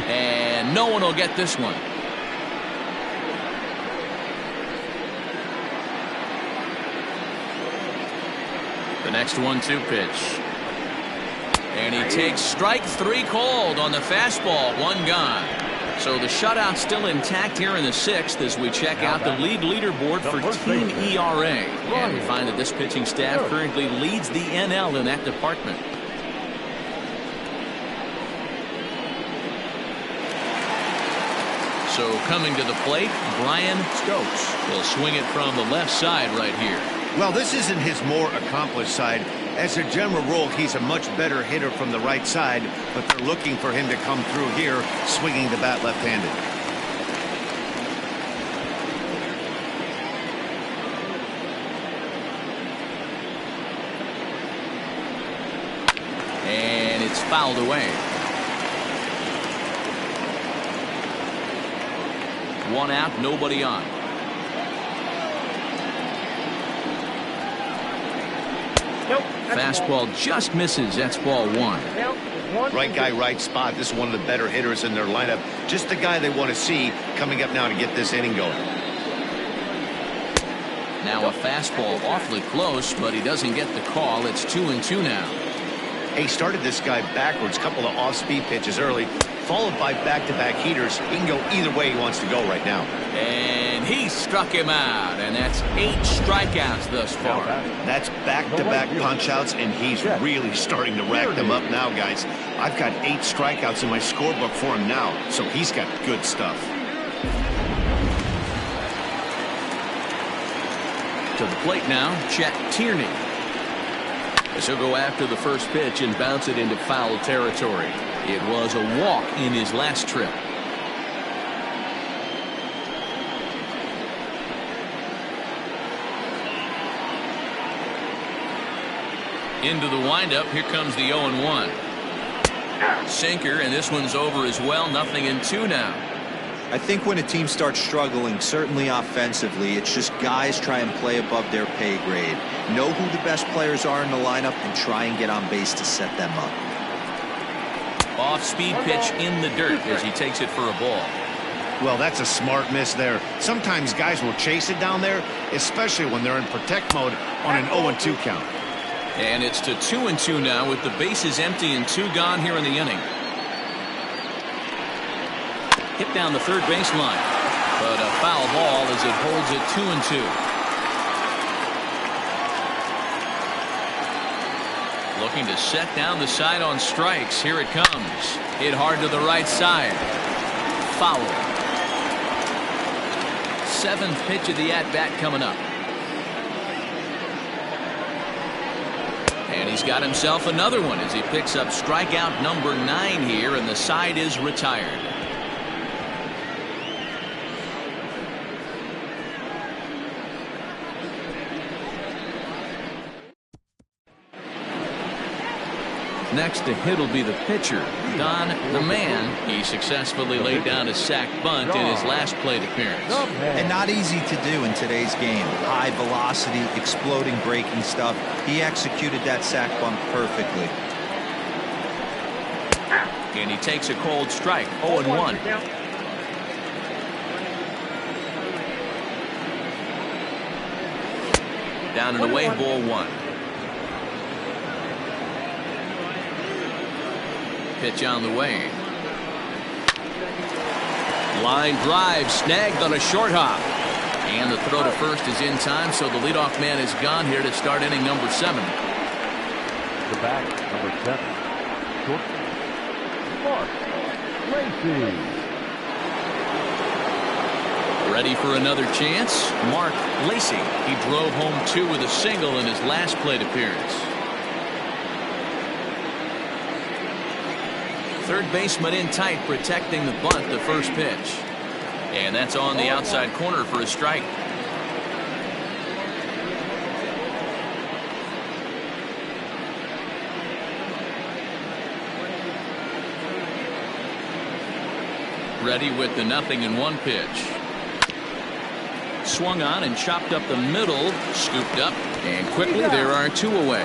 And no one will get this one. The next 1-2 pitch. And he takes strike 3 called on the fastball. 1 gone. So the shutout still intact here in the 6th as we check out the league leaderboard for team ERA. And we find that this pitching staff currently leads the NL in that department. So coming to the plate, Brian Stokes will swing it from the left side right here. Well, this isn't his more accomplished side. As a general rule, he's a much better hitter from the right side, but they're looking for him to come through here, swinging the bat left-handed. And it's fouled away. 1 out, nobody on. Nope. Fastball just misses. That's ball 1. Right guy, right spot. This is one of the better hitters in their lineup. Just the guy they want to see coming up now to get this inning going. Now a fastball awfully close, but he doesn't get the call. It's 2-2 now. He started this guy backwards, couple of off-speed pitches early, followed by back-to-back heaters. He can go either way he wants to go right now. And he struck him out, and that's 8 strikeouts thus far. That's back-to-back punch-outs, and he's really starting to rack them up now, guys. I've got 8 strikeouts in my scorebook for him now, so he's got good stuff. To the plate now, Chet Tierney. As he'll go after the first pitch and bounce it into foul territory. It was a walk in his last trip. Into the windup. Here comes the 0-1. Sinker, and this one's over as well. 0-2 now. I think when a team starts struggling, certainly offensively, it's just guys try and play above their pay grade. Know who the best players are in the lineup and try and get on base to set them up. Off-speed pitch in the dirt as he takes it for a ball. Well, that's a smart miss there. Sometimes guys will chase it down there, especially when they're in protect mode on an 0-2 count. And it's to 2-2 now with the bases empty and 2 gone here in the inning. Hit down the third baseline, but a foul ball as it holds it 2-2. Looking to set down the side on strikes. Here it comes. Hit hard to the right side. Foul. 7th pitch of the at-bat coming up. And he's got himself another one as he picks up strikeout number 9 here, and the side is retired. Next to hit will be the pitcher, Don the Man. He successfully laid down a sac bunt in his last plate appearance. And not easy to do in today's game. High velocity, exploding breaking stuff. He executed that sac bunt perfectly. And he takes a cold strike, 0-1. Down and away, ball 1. Pitch on the way. Line drive snagged on a short hop. And the throw to first is in time, so the leadoff man is gone here to start inning number 7. The back, number 7. Short. Mark Lacey. Ready for another chance? Mark Lacey. He drove home 2 with a single in his last plate appearance. Third baseman in tight, protecting the bunt, the first pitch. And that's on the outside corner for a strike. Ready with the 0-1 pitch. Swung on and chopped up the middle, scooped up, and quickly there are 2 away.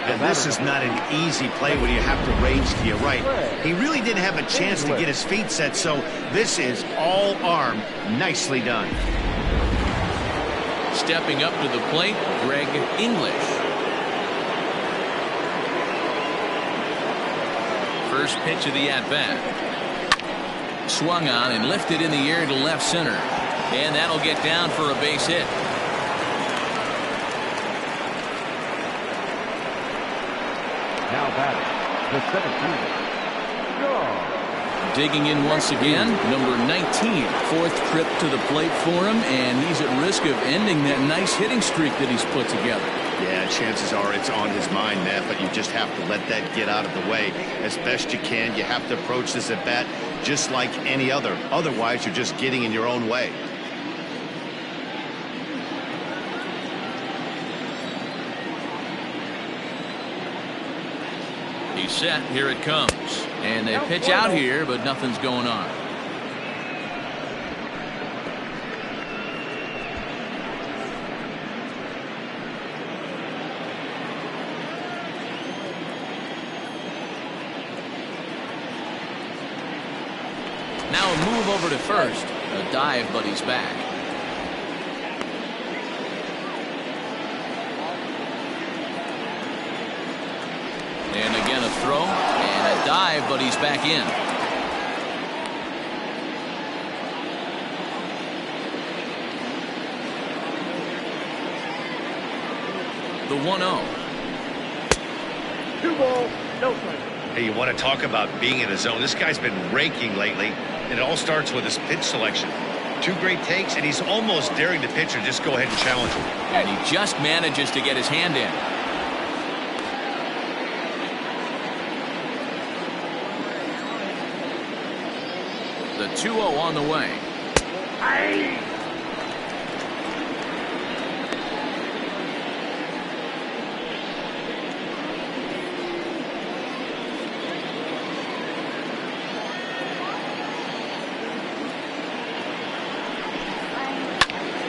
And this is not an easy play when you have to range to your right. He really didn't have a chance to get his feet set, so this is all arm. Nicely done. Stepping up to the plate, Greg English. First pitch of the at-bat. Swung on and lifted in the air to left center. And that'll get down for a base hit. Now batting, the 17. Shaw. Digging in once again, number 19. 4th trip to the plate for him, and he's at risk of ending that nice hitting streak that he's put together. Yeah, chances are it's on his mind, Matt, but you just have to let that get out of the way as best you can. You have to approach this at bat just like any other. Otherwise, you're just getting in your own way. He's set. Here it comes. And they pitch out here, but nothing's going on. Now a move over to first. A dive, but he's back. And again a throw and a dive, but he's back in. The 1-0. 2 balls, no strikes. Hey, you want to talk about being in a zone? This guy's been raking lately, and it all starts with his pitch selection. 2 great takes, and he's almost daring the pitcher just go ahead and challenge him. And he just manages to get his hand in. The 2-0 on the way.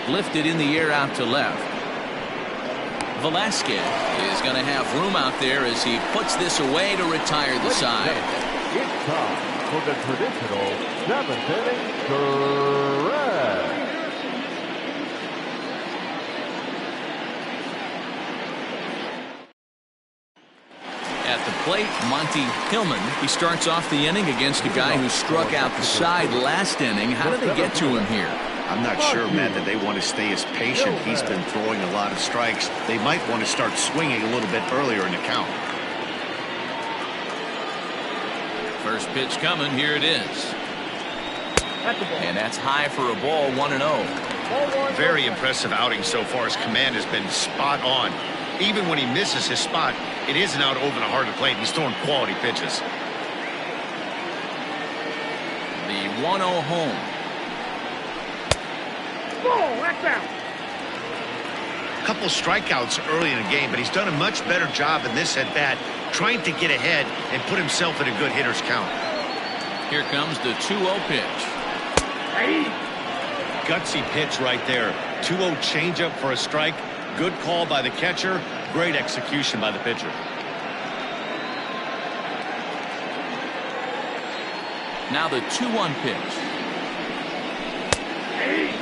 Lifted in the air out to left. Velasquez is going to have room out there as he puts this away to retire the side. It's time for the traditional 7th inning stretch. At the plate, Monty Hillman. He starts off the inning against a guy who struck out the side last inning. How did they get to him here? I'm not sure, Matt, that they want to stay as patient. He's been throwing a lot of strikes. They might want to start swinging a little bit earlier in the count. First pitch coming. Here it is. And that's high for a ball, 1-0. Very impressive outing so far. His command has been spot on. Even when he misses his spot, it isn't out over the heart of the plate. He's throwing quality pitches. The 1-0 home. Ball, that's out. A couple strikeouts early in the game, but he's done a much better job in this at-bat, trying to get ahead and put himself in a good hitter's count. Here comes the 2-0 pitch. Hey. Gutsy pitch right there. 2-0 changeup for a strike. Good call by the catcher. Great execution by the pitcher. Now the 2-1 pitch. Hey.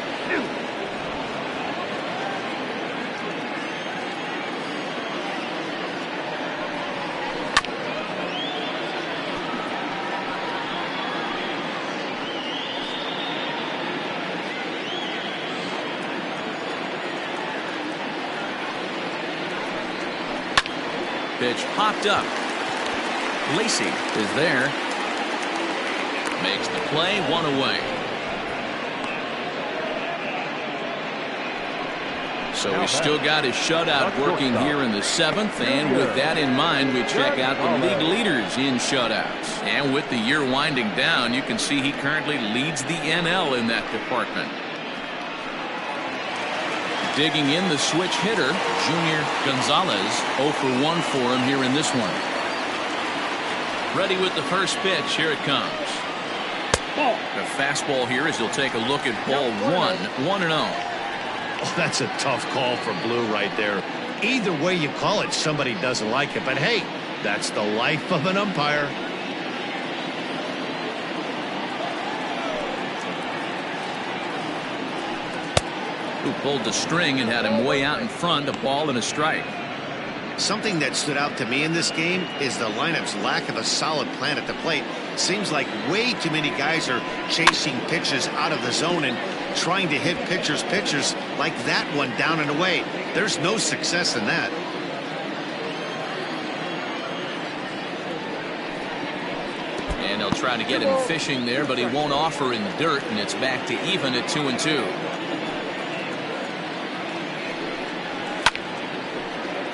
Pitch popped up. Lacey is there. Makes the play, 1 away. So he's still got his shutout working here in the 7th, and with that in mind, we check out the league leaders in shutouts. And with the year winding down, you can see he currently leads the NL in that department. Digging in the switch hitter, Junior Gonzalez. 0 for 1 for him here in this one. Ready with the first pitch. Here it comes. The fastball here as he'll take a look at ball 1. 1-0. Oh, that's a tough call for Blue right there. Either way you call it, somebody doesn't like it. But hey, that's the life of an umpire. Who pulled the string and had him way out in front, a ball and a strike. Something that stood out to me in this game is the lineup's lack of a solid plan at the plate. Seems like way too many guys are chasing pitches out of the zone and trying to hit pitchers like that one down and away. There's no success in that. And they'll try to get him fishing there, but he won't offer in the dirt, and it's back to even at 2-2.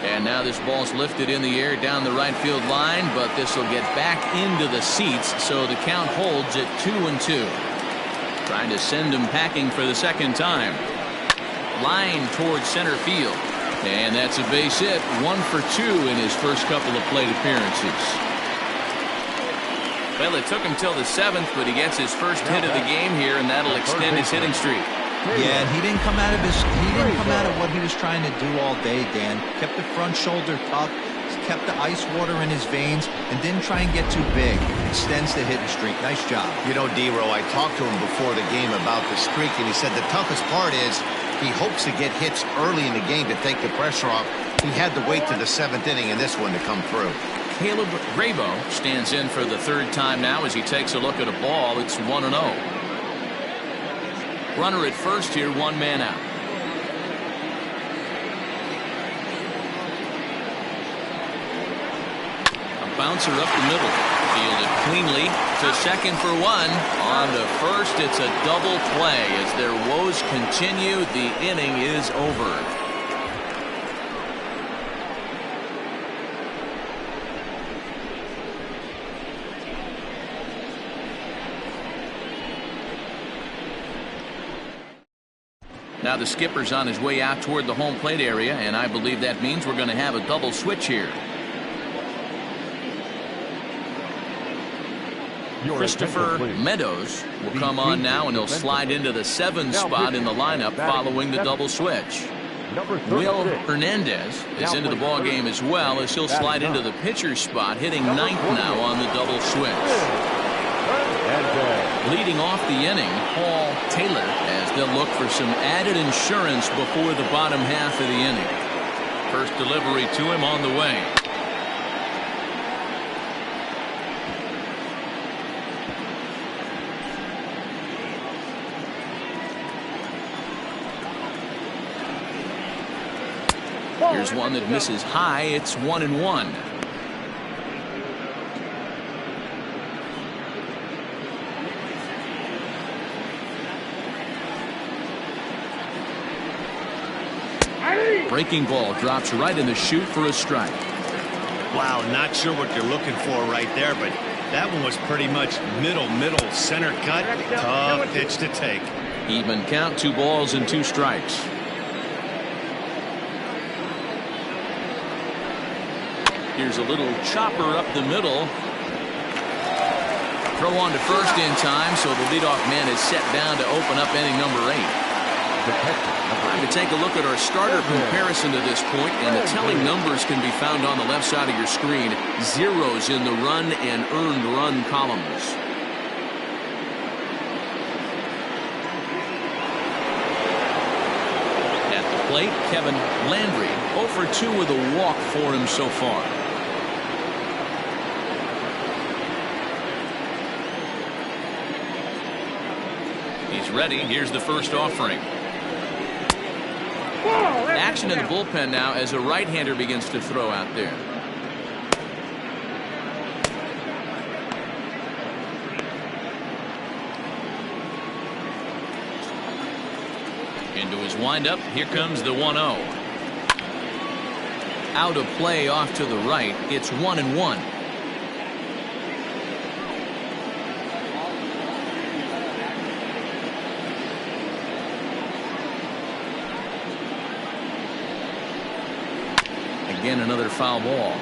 And now this ball's lifted in the air down the right field line, but this will get back into the seats, so the count holds at 2-2. Trying to send him packing for the second time. Line towards center field. And that's a base hit. 1 for 2 in his first couple of plate appearances. Well, it took him till the 7th, but he gets his first hit of the game here, and that'll extend his hitting streak. Yeah, and he didn't come out of what he was trying to do all day, Dan. Kept the front shoulder tough, kept the ice water in his veins, and didn't try and get too big. Extends the hitting streak. Nice job. You know, D-Row, I talked to him before the game about the streak, and he said the toughest part is he hopes to get hits early in the game to take the pressure off. He had to wait to the 7th inning in this one to come through. Caleb Grabo stands in for the 3rd time now as he takes a look at a ball. It's 1-0. Runner at first here, 1 man out. A bouncer up the middle. Fielded cleanly to second for 1. On to first, it's a double play. As their woes continue, the inning is over. Now the skipper's on his way out toward the home plate area, and I believe that means we're going to have a double switch here. Christopher Meadows will come on now, and he'll slide into the 7 spot in the lineup following the double switch. Number Will 36. Hernandez is Now into the plays ball third. game as well, as he'll slide into the pitcher's spot, hitting ninth now on the double switch. Leading off the inning, Paul Taylor, as they'll look for some added insurance before the bottom half of the inning. First delivery to him on the way. Here's one that misses high. It's 1-1. Breaking ball drops right in the chute for a strike. Wow, not sure what you're looking for right there, but that one was pretty much middle center cut. Tough pitch to take. Even count, 2 balls and 2 strikes. Here's a little chopper up the middle. Throw on to first in time, so the leadoff man is set down to open up inning number 8. Time to take a look at our starter comparison to this point, and the telling numbers can be found on the left side of your screen. Zeros in the run and earned run columns. At the plate, Kevin Landry 0 for 2 with a walk for him so far. He's ready. Here's the first offering. Action in the bullpen now as a right-hander begins to throw out there. Into his windup. Here comes the 1-0. Out of play off to the right. It's 1-1. Again, another foul ball.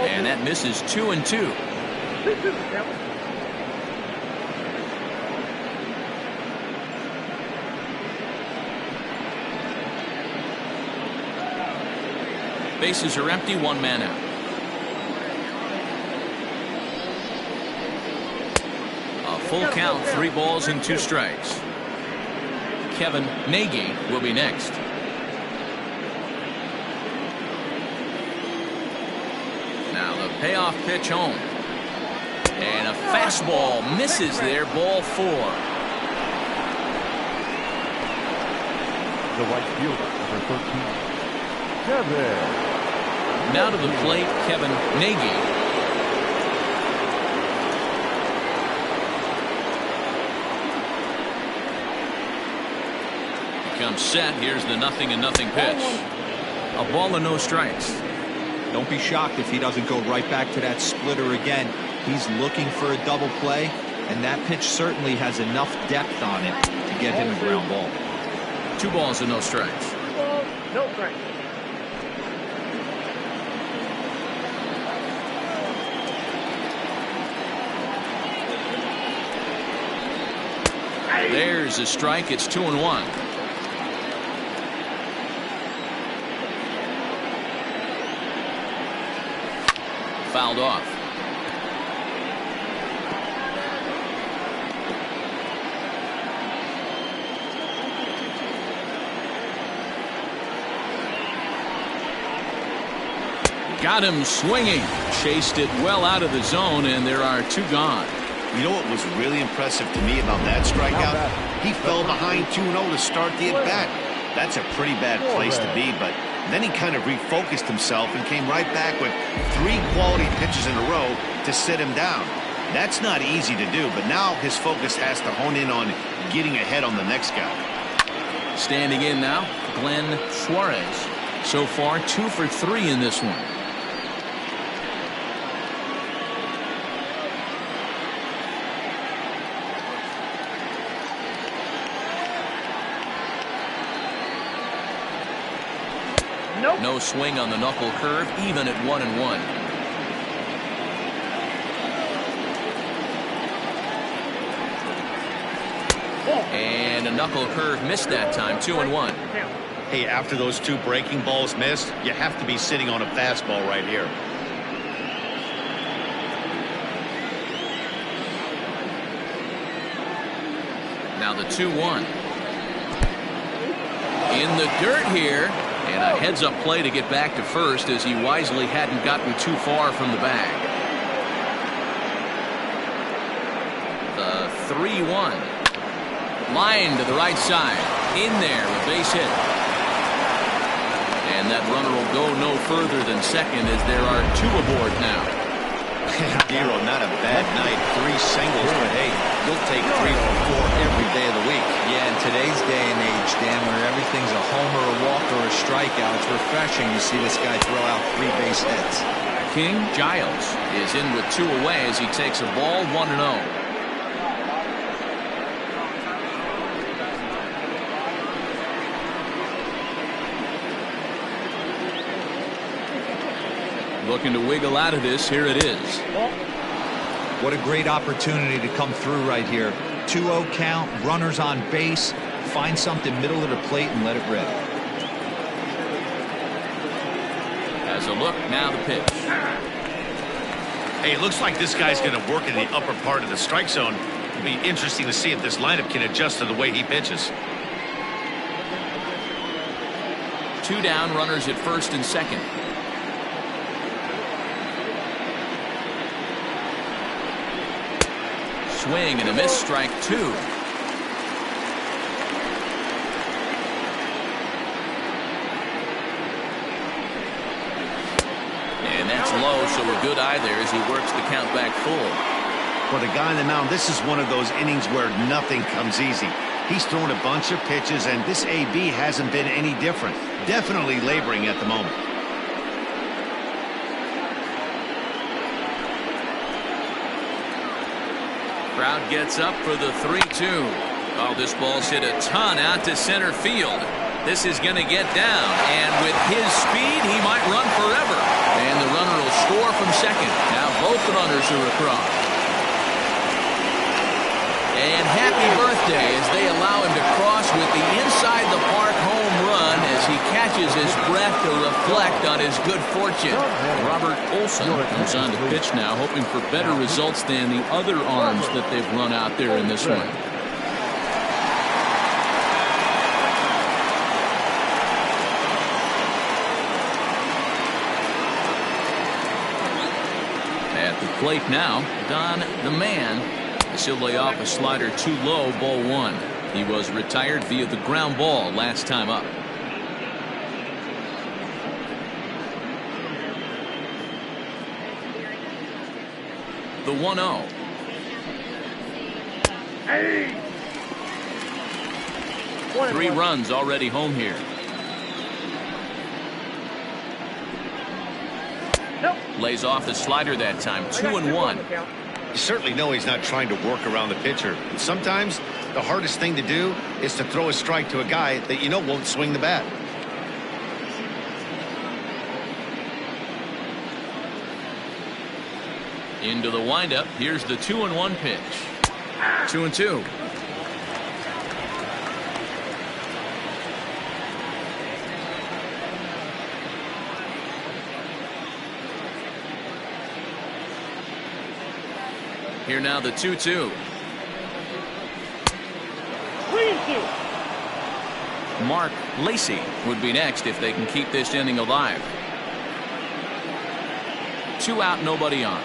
And that misses 2-2. Bases are empty, 1 man out. Full count, 3 balls and 2 strikes. Kevin Nagy will be next. Now the payoff pitch home. And a fastball misses there, ball 4. The right fielder, number 13. Kevin. Now to the plate, Kevin Nagy. Comes set. Here's the 0-0 pitch. A ball and no strikes. Don't be shocked if he doesn't go right back to that splitter again. He's looking for a double play, and that pitch certainly has enough depth on it to get him a ground ball. 2 balls and no strikes. No strikes. There's a strike. It's 2-1. Fouled off. Got him swinging. Chased it well out of the zone, and there are 2 gone. You know what was really impressive to me about that strikeout? He fell behind 2-0 to start the at-bat. That's a pretty bad place to be, but then he kind of refocused himself and came right back with 3 quality pitches in a row to sit him down. That's not easy to do, but now his focus has to hone in on getting ahead on the next guy. Standing in now, Glenn Suarez. So far, 2 for 3 in this one. Nope. No swing on the knuckle curve, even at 1-1. And a knuckle curve missed that time. 2-1. Hey, after those 2 breaking balls missed, you have to be sitting on a fastball right here. Now the 2-1. In the dirt here. And a heads-up play to get back to first as he wisely hadn't gotten too far from the bag. The 3-1. Line to the right side. In there, a base hit. And that runner will go no further than second as there are 2 aboard now. Hero, not a bad night. 3 singles, but hey, you'll take 3 or 4 every day of the week. Yeah, in today's day and age, Dan, where everything's a homer, a walk, or a strikeout, it's refreshing to see this guy throw out 3 base hits. King Giles is in with 2 away as he takes a ball 1-0. Looking to wiggle out of this. Here it is. What a great opportunity to come through right here. 2-0 count, runners on base. Find something middle of the plate and let it rip. As a look, now the pitch. Hey, it looks like this guy's going to work in the upper part of the strike zone. It'll be interesting to see if this lineup can adjust to the way he pitches. 2 down, runners at first and second. Swing and a miss, strike 2. And that's low, so a good eye there as he works the count back full. For the guy on the mound, this is one of those innings where nothing comes easy. He's thrown a bunch of pitches, and this AB hasn't been any different. Definitely laboring at the moment. Crowd gets up for the 3-2. Oh, this ball's hit a ton out to center field. This is going to get down, and with his speed, he might run forever. And the runner will score from second. Now both runners are across. And happy birthday as they allow him to cross with the inside-the-park home run as he catches his breath to reflect on his good fortune. Robert Olson comes on the pitch now, hoping for better results than the other arms that they've run out there in this one. At the plate now, Don the Man. He'll lay off a slider too low, ball 1. He was retired via the ground ball last time up. The 1-0. Hey! 3 runs already home here. Nope. Lays off the slider that time. 2-1. You certainly know he's not trying to work around the pitcher. And sometimes the hardest thing to do is to throw a strike to a guy that you know won't swing the bat. Into the windup. Here's the 2-1 pitch. 2-2. Here now the 2-2. 3-2. Mark Lacey would be next if they can keep this inning alive. 2 out, nobody on.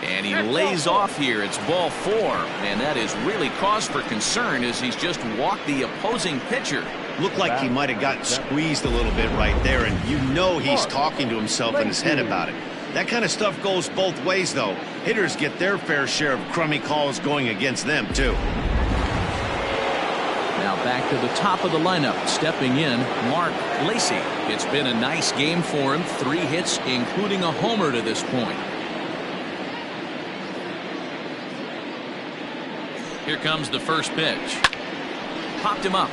And he lays off here. It's ball 4. And that is really cause for concern as he's just walked the opposing pitcher. Looked like he might have gotten squeezed a little bit right there, and you know he's talking to himself in his head about it. That kind of stuff goes both ways, though. Hitters get their fair share of crummy calls going against them, too. Now back to the top of the lineup. Stepping in, Mark Lacey. It's been a nice game for him. 3 hits, including a homer to this point. Here comes the first pitch. Popped him up.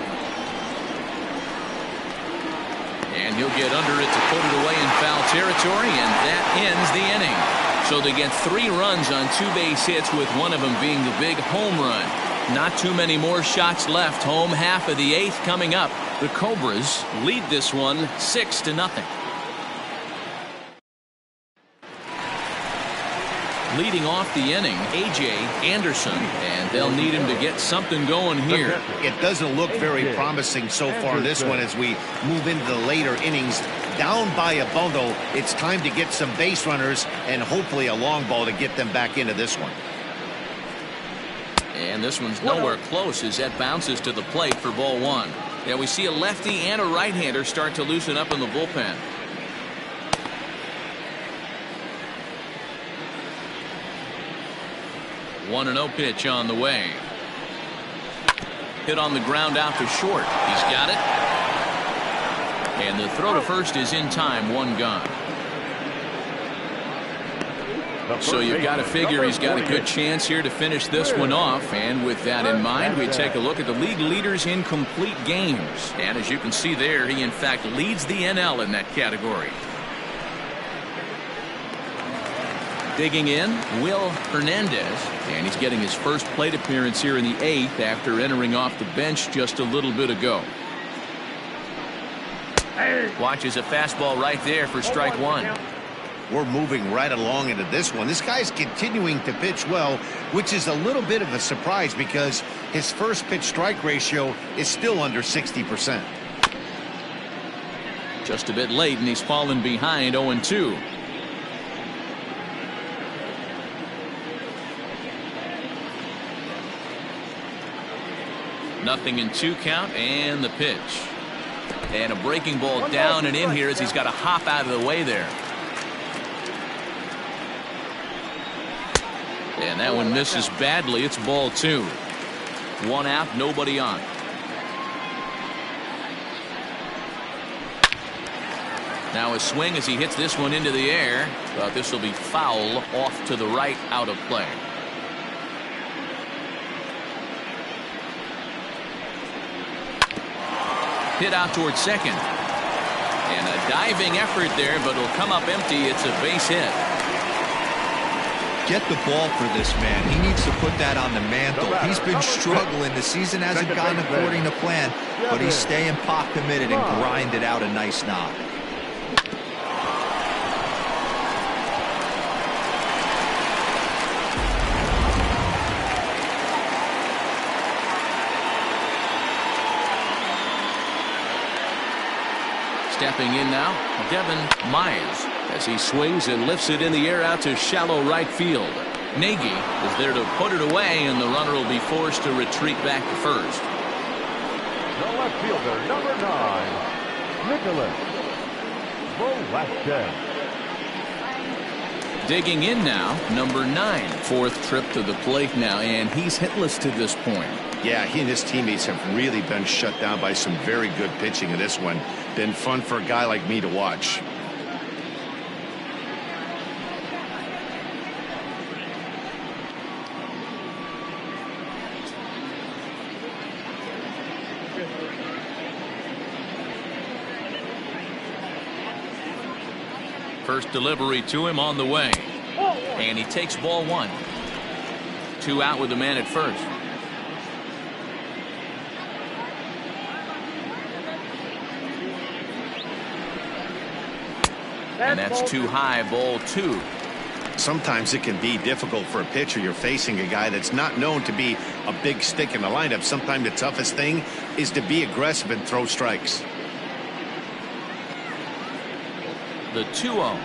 And he'll get under it to put it away in foul territory, and that ends the inning. So they get 3 runs on 2 base hits, with one of them being the big home run. Not too many more shots left. Home half of the 8th coming up. The Cobras lead this one 6-0. Leading off the inning, A.J. Anderson, and they'll need him to get something going here. It doesn't look very promising so far in this one as we move into the later innings. Down by a bundle, it's time to get some base runners and hopefully a long ball to get them back into this one. And this one's nowhere close as that bounces to the plate for ball 1. Yeah, we see a lefty and a right-hander start to loosen up in the bullpen. One 1-0 pitch on the way. Hit on the ground out to short. He's got it. And the throw to first is in time. 1 gone. So you've got to figure he's got a good chance here to finish this one off. And with that in mind, we take a look at the league leaders in complete games. And as you can see there, he in fact leads the NL in that category. Digging in, Will Hernandez, and he's getting his first plate appearance here in the 8th after entering off the bench just a little bit ago. Watches a fastball right there for strike 1. We're moving right along into this one. This guy's continuing to pitch well, which is a little bit of a surprise because his first pitch strike ratio is still under 60%. Just a bit late, and he's fallen behind 0-2. Nothing in 2 count, and the pitch. And a breaking ball down and in here as he's got to hop out of the way there. And that one misses badly. It's ball 2. 1 out, nobody on. Now a swing as he hits this one into the air. But this will be foul, off to the right, out of play. Hit out towards second. And a diving effort there, but it'll come up empty. It's a base hit. Get the ball for this man. He needs to put that on the mantle. He's been struggling. The season hasn't gone according to plan, but he's staying pot committed and grinded out a nice knock. Stepping in now, Devin Myers, as he swings and lifts it in the air out to shallow right field. Nagy is there to put it away, and the runner will be forced to retreat back to first. The left fielder, number 9, Nicholas Velasquez. Digging in now, number 9, 4th trip to the plate now, and he's hitless to this point. Yeah, he and his teammates have really been shut down by some very good pitching in this one. Been fun for a guy like me to watch. First delivery to him on the way. And he takes ball 1. 2 out with the man at first. And that's too high, ball 2. Sometimes it can be difficult for a pitcher. You're facing a guy that's not known to be a big stick in the lineup. Sometimes the toughest thing is to be aggressive and throw strikes. The 2-0.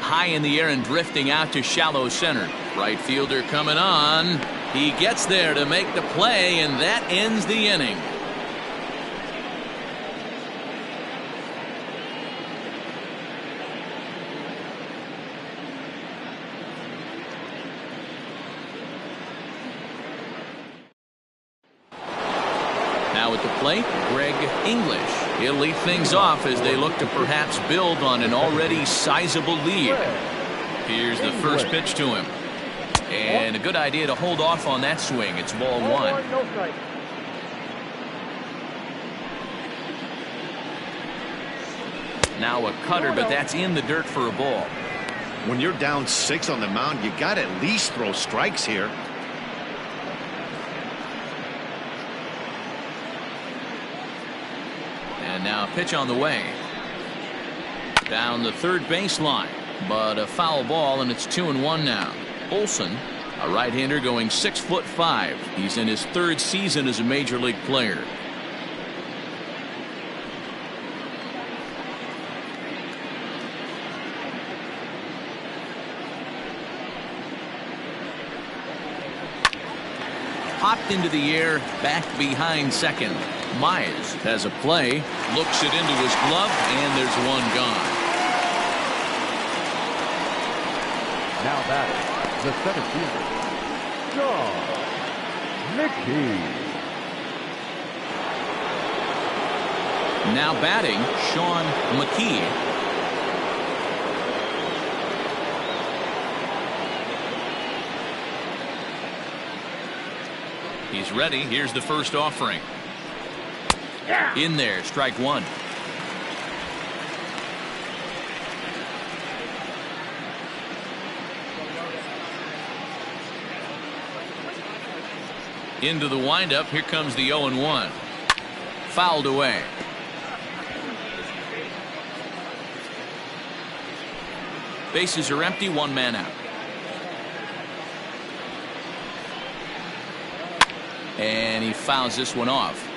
High in the air and drifting out to shallow center. Right fielder coming on. He gets there to make the play, and that ends the inning. Now at the plate, Greg English. He'll lead things off as they look to perhaps build on an already sizable lead. Here's the first pitch to him. And a good idea to hold off on that swing. It's ball 1. Now a cutter, but that's in the dirt for a ball. When you're down 6 on the mound, you got to at least throw strikes here. And now a pitch on the way. Down the third baseline, but a foul ball, and it's 2-1 now. Olson, a right-hander going 6'5". He's in his 3rd season as a major league player. Popped into the air, back behind second. Mize has a play, looks it into his glove, and there's one gone. Now batting, the center fielder, Sean McKee. Now batting, Sean McKee. He's ready. Here's the first offering. In there, strike one. Into the windup. Here comes the 0-1. Fouled away. Bases are empty. One man out. And he fouls this one off.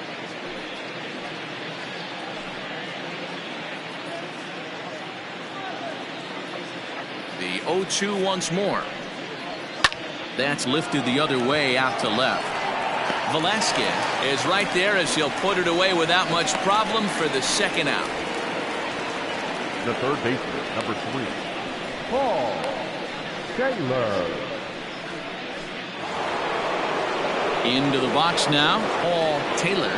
The 0-2 once more. That's lifted the other way out to left. Velasquez is right there as he'll put it away without much problem for the second out. The third baseman, number 3, Paul Taylor. Into the box now, Paul Taylor.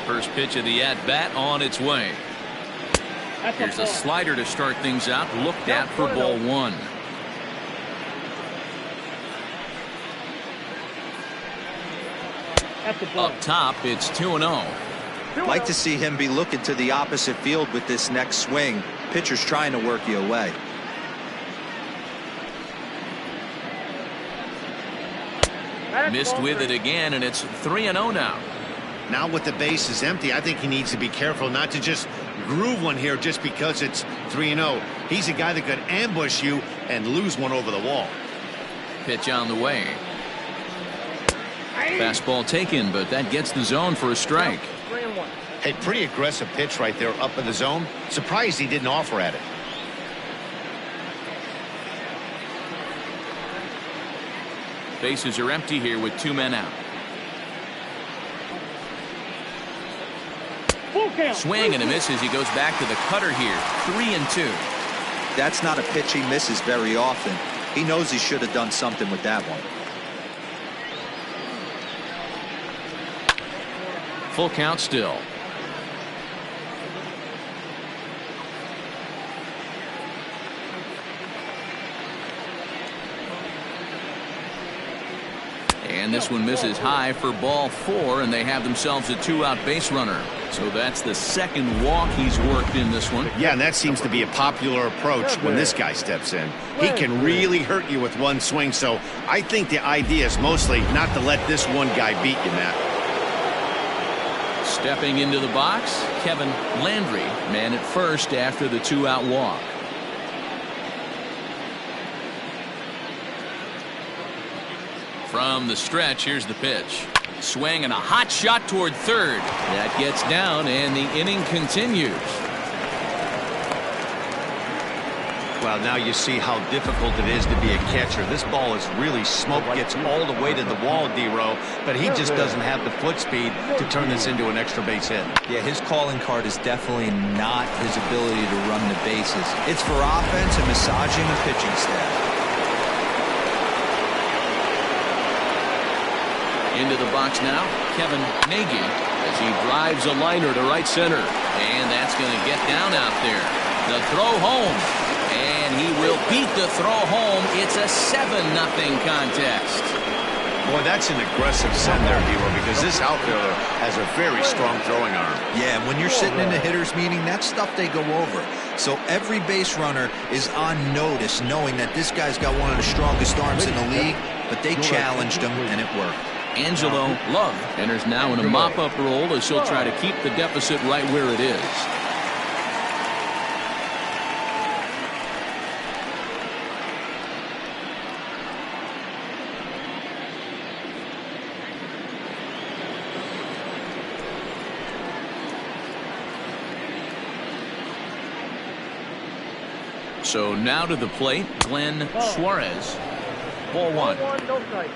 First pitch of the at-bat on its way. Here's a slider to start things out, looked at for ball 1. Up top, it's 2-0. Like to see him be looking to the opposite field with this next swing. Pitcher's trying to work you away. Missed with it again, and it's 3-0 now. Now with the bases empty, I think he needs to be careful not to just groove one here just because it's 3-0. He's a guy that could ambush you and lose one over the wall. Pitch on the way. Fastball taken, but that gets the zone for a strike. Hey, pretty aggressive pitch right there up in the zone. Surprised he didn't offer at it. Bases are empty here with 2 men out. Swing and a miss as he goes back to the cutter here. 3-2. That's not a pitch he misses very often. He knows he should have done something with that one. Full count still. And this one misses high for ball 4, and they have themselves a 2-out base runner. So that's the second walk he's worked in this one. Yeah, and that seems to be a popular approach when this guy steps in. He can really hurt you with one swing, so I think the idea is mostly not to let this one guy beat you, Matt. Stepping into the box, Kevin Landry, man at first after the 2-out walk. From the stretch, here's the pitch. Swing and a hot shot toward third. That gets down, and the inning continues. Well, now you see how difficult it is to be a catcher. This ball is really smoke, gets all the way to the wall, D-Row, but he just doesn't have the foot speed to turn this into an extra base hit. Yeah, his calling card is definitely not his ability to run the bases. It's for offense and massaging the pitching staff. Into the box now, Kevin Nagy, as he drives a liner to right center. And that's going to get down out there. The throw home. And he will beat the throw home. It's a 7-0 contest. Boy, that's an aggressive send there, Hero, because this outfielder has a very strong throwing arm. Yeah, when you're sitting in a hitter's meeting, that's stuff they go over. So every base runner is on notice, knowing that this guy's got one of the strongest arms in the league, but they challenged him, and it worked. Angelo Love enters now in a mop-up role as he'll try to keep the deficit right where it is. So now to the plate, Glenn Suarez. Ball one. No strike.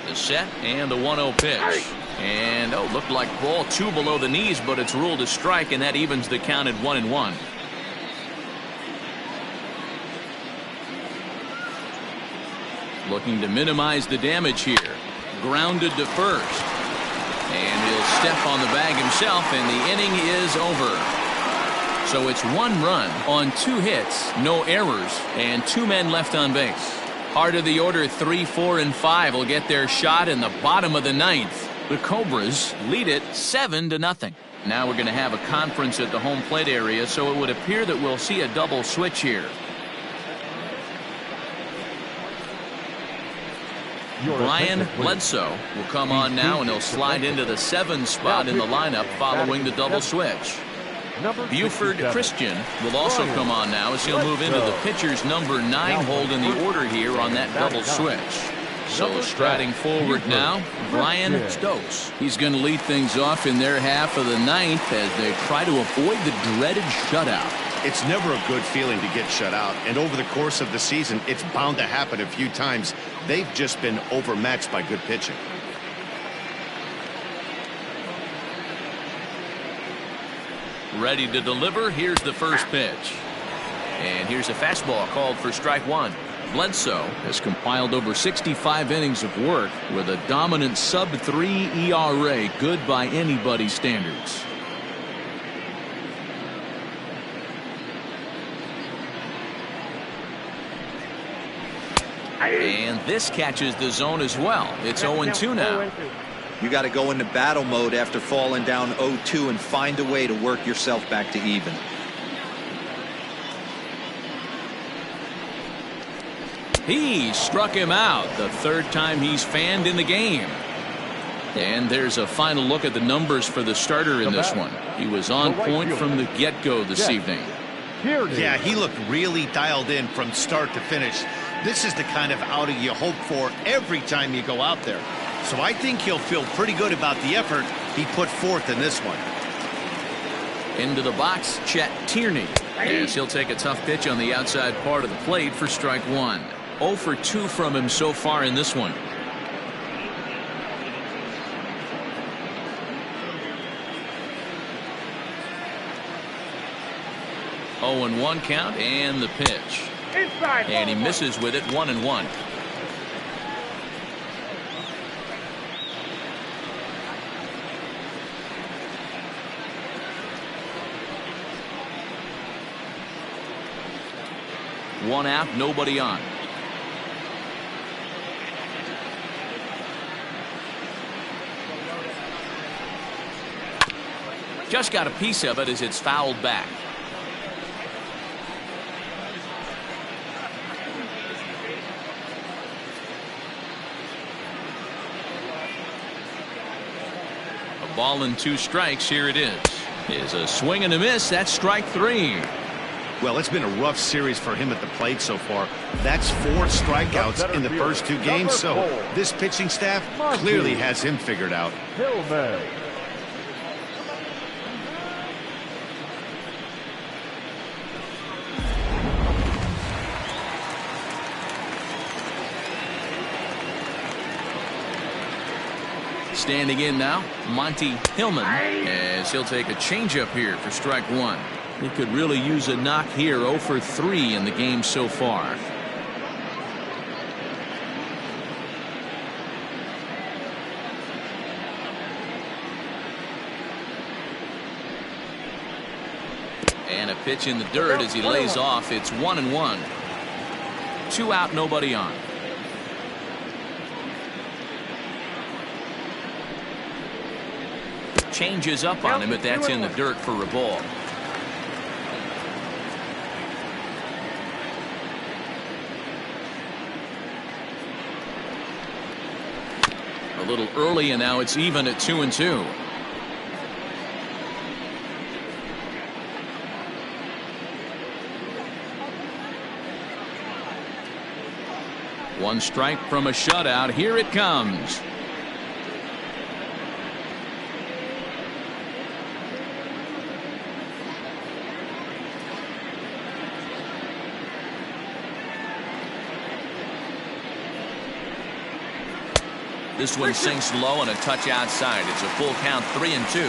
The set and the 1-0 pitch. And looked like ball 2 below the knees, but it's ruled a strike, and that evens the count at 1-1. Looking to minimize the damage here. Grounded to first. And he'll step on the bag himself, and the inning is over. So it's 1 run on 2 hits, no errors, and 2 men left on base. Heart of the order 3, 4, and 5 will get their shot in the bottom of the 9th. The Cobras lead it 7-0. Now we're going to have a conference at the home plate area, so it would appear that we'll see a double switch here. Brian Bledsoe will come on now, and he'll slide into the 7 spot in the lineup following the double switch. Buford Christian will also come on now as he'll move into the pitcher's number 9 hold in the order here on that double switch. So striding forward now, Brian Stokes. He's going to lead things off in their half of the 9th as they try to avoid the dreaded shutout. It's never a good feeling to get shut out, and over the course of the season, it's bound to happen a few times. They've just been overmatched by good pitching. Ready to deliver. Here's the first pitch. And here's a fastball called for strike 1. Bledsoe has compiled over 65 innings of work with a dominant sub-3 ERA, good by anybody's standards. And this catches the zone as well. It's 0-2 now. You got to go into battle mode after falling down 0-2 and find a way to work yourself back to even. He struck him out, the 3rd time he's fanned in the game. And there's a final look at the numbers for the starter in this one. He was on point from the get-go this evening. Yeah, he looked really dialed in from start to finish. This is the kind of outing you hope for every time you go out there. So I think he'll feel pretty good about the effort he put forth in this one. Into the box, Chet Tierney. As he'll take a tough pitch on the outside part of the plate for strike 1. 0 for 2 from him so far in this one. Oh, and 1 count, and the pitch. Inside. And he misses with it, 1-1. One out, nobody on. Just got a piece of it as it's fouled back. A ball and 2 strikes. Here it is a swing and a miss. That's strike 3. Well, it's been a rough series for him at the plate so far. That's 4 strikeouts in the first 2 games, so this pitching staff clearly has him figured out. Hillman. Standing in now, Monty Hillman, as he'll take a changeup here for strike 1. He could really use a knock here. 0 for 3 in the game so far. And a pitch in the dirt as he lays off. It's 1-1. 2 out, nobody on. Changes up on him, but that's in the dirt for a ball. A little early, and now it's even at 2-2. One strike from a shutout. Here it comes. This one sinks low and a touch outside. It's a full count, 3-2.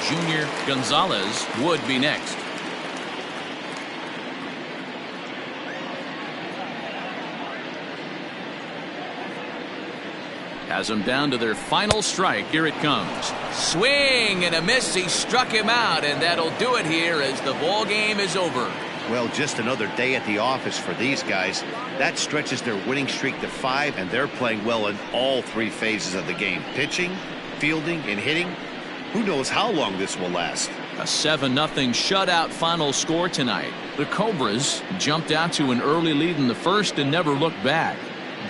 Junior Gonzalez would be next. Has them down to their final strike. Here it comes. Swing and a miss. He struck him out, and that'll do it here as the ball game is over. Well, just another day at the office for these guys. That stretches their winning streak to 5, and they're playing well in all 3 phases of the game. Pitching, fielding, and hitting. Who knows how long this will last? A 7-0 shutout final score tonight. The Cobras jumped out to an early lead in the first and never looked back.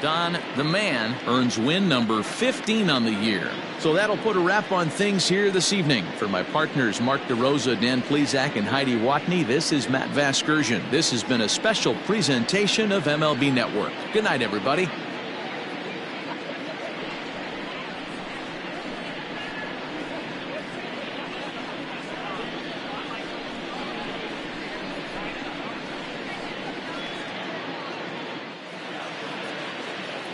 Don the Man earns win number 15 on the year. So that'll put a wrap on things here this evening. For my partners Mark DeRosa, Dan Plesac, and Heidi Watney, this is Matt Vasgersian. This has been a special presentation of MLB Network. Good night, everybody.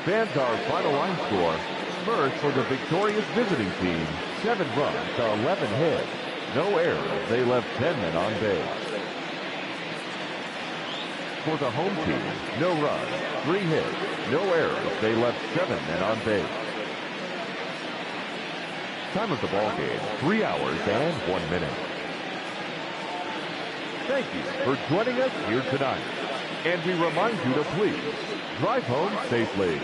Fans, our final line score. First for the victorious visiting team, 7 runs to 11 hits. No errors. They left 10 men on base. For the home team, no runs, 3 hits. No errors. They left 7 men on base. Time of the ball game, 3 hours and 1 minute. Thank you for joining us here tonight. And we remind you to please drive home safely.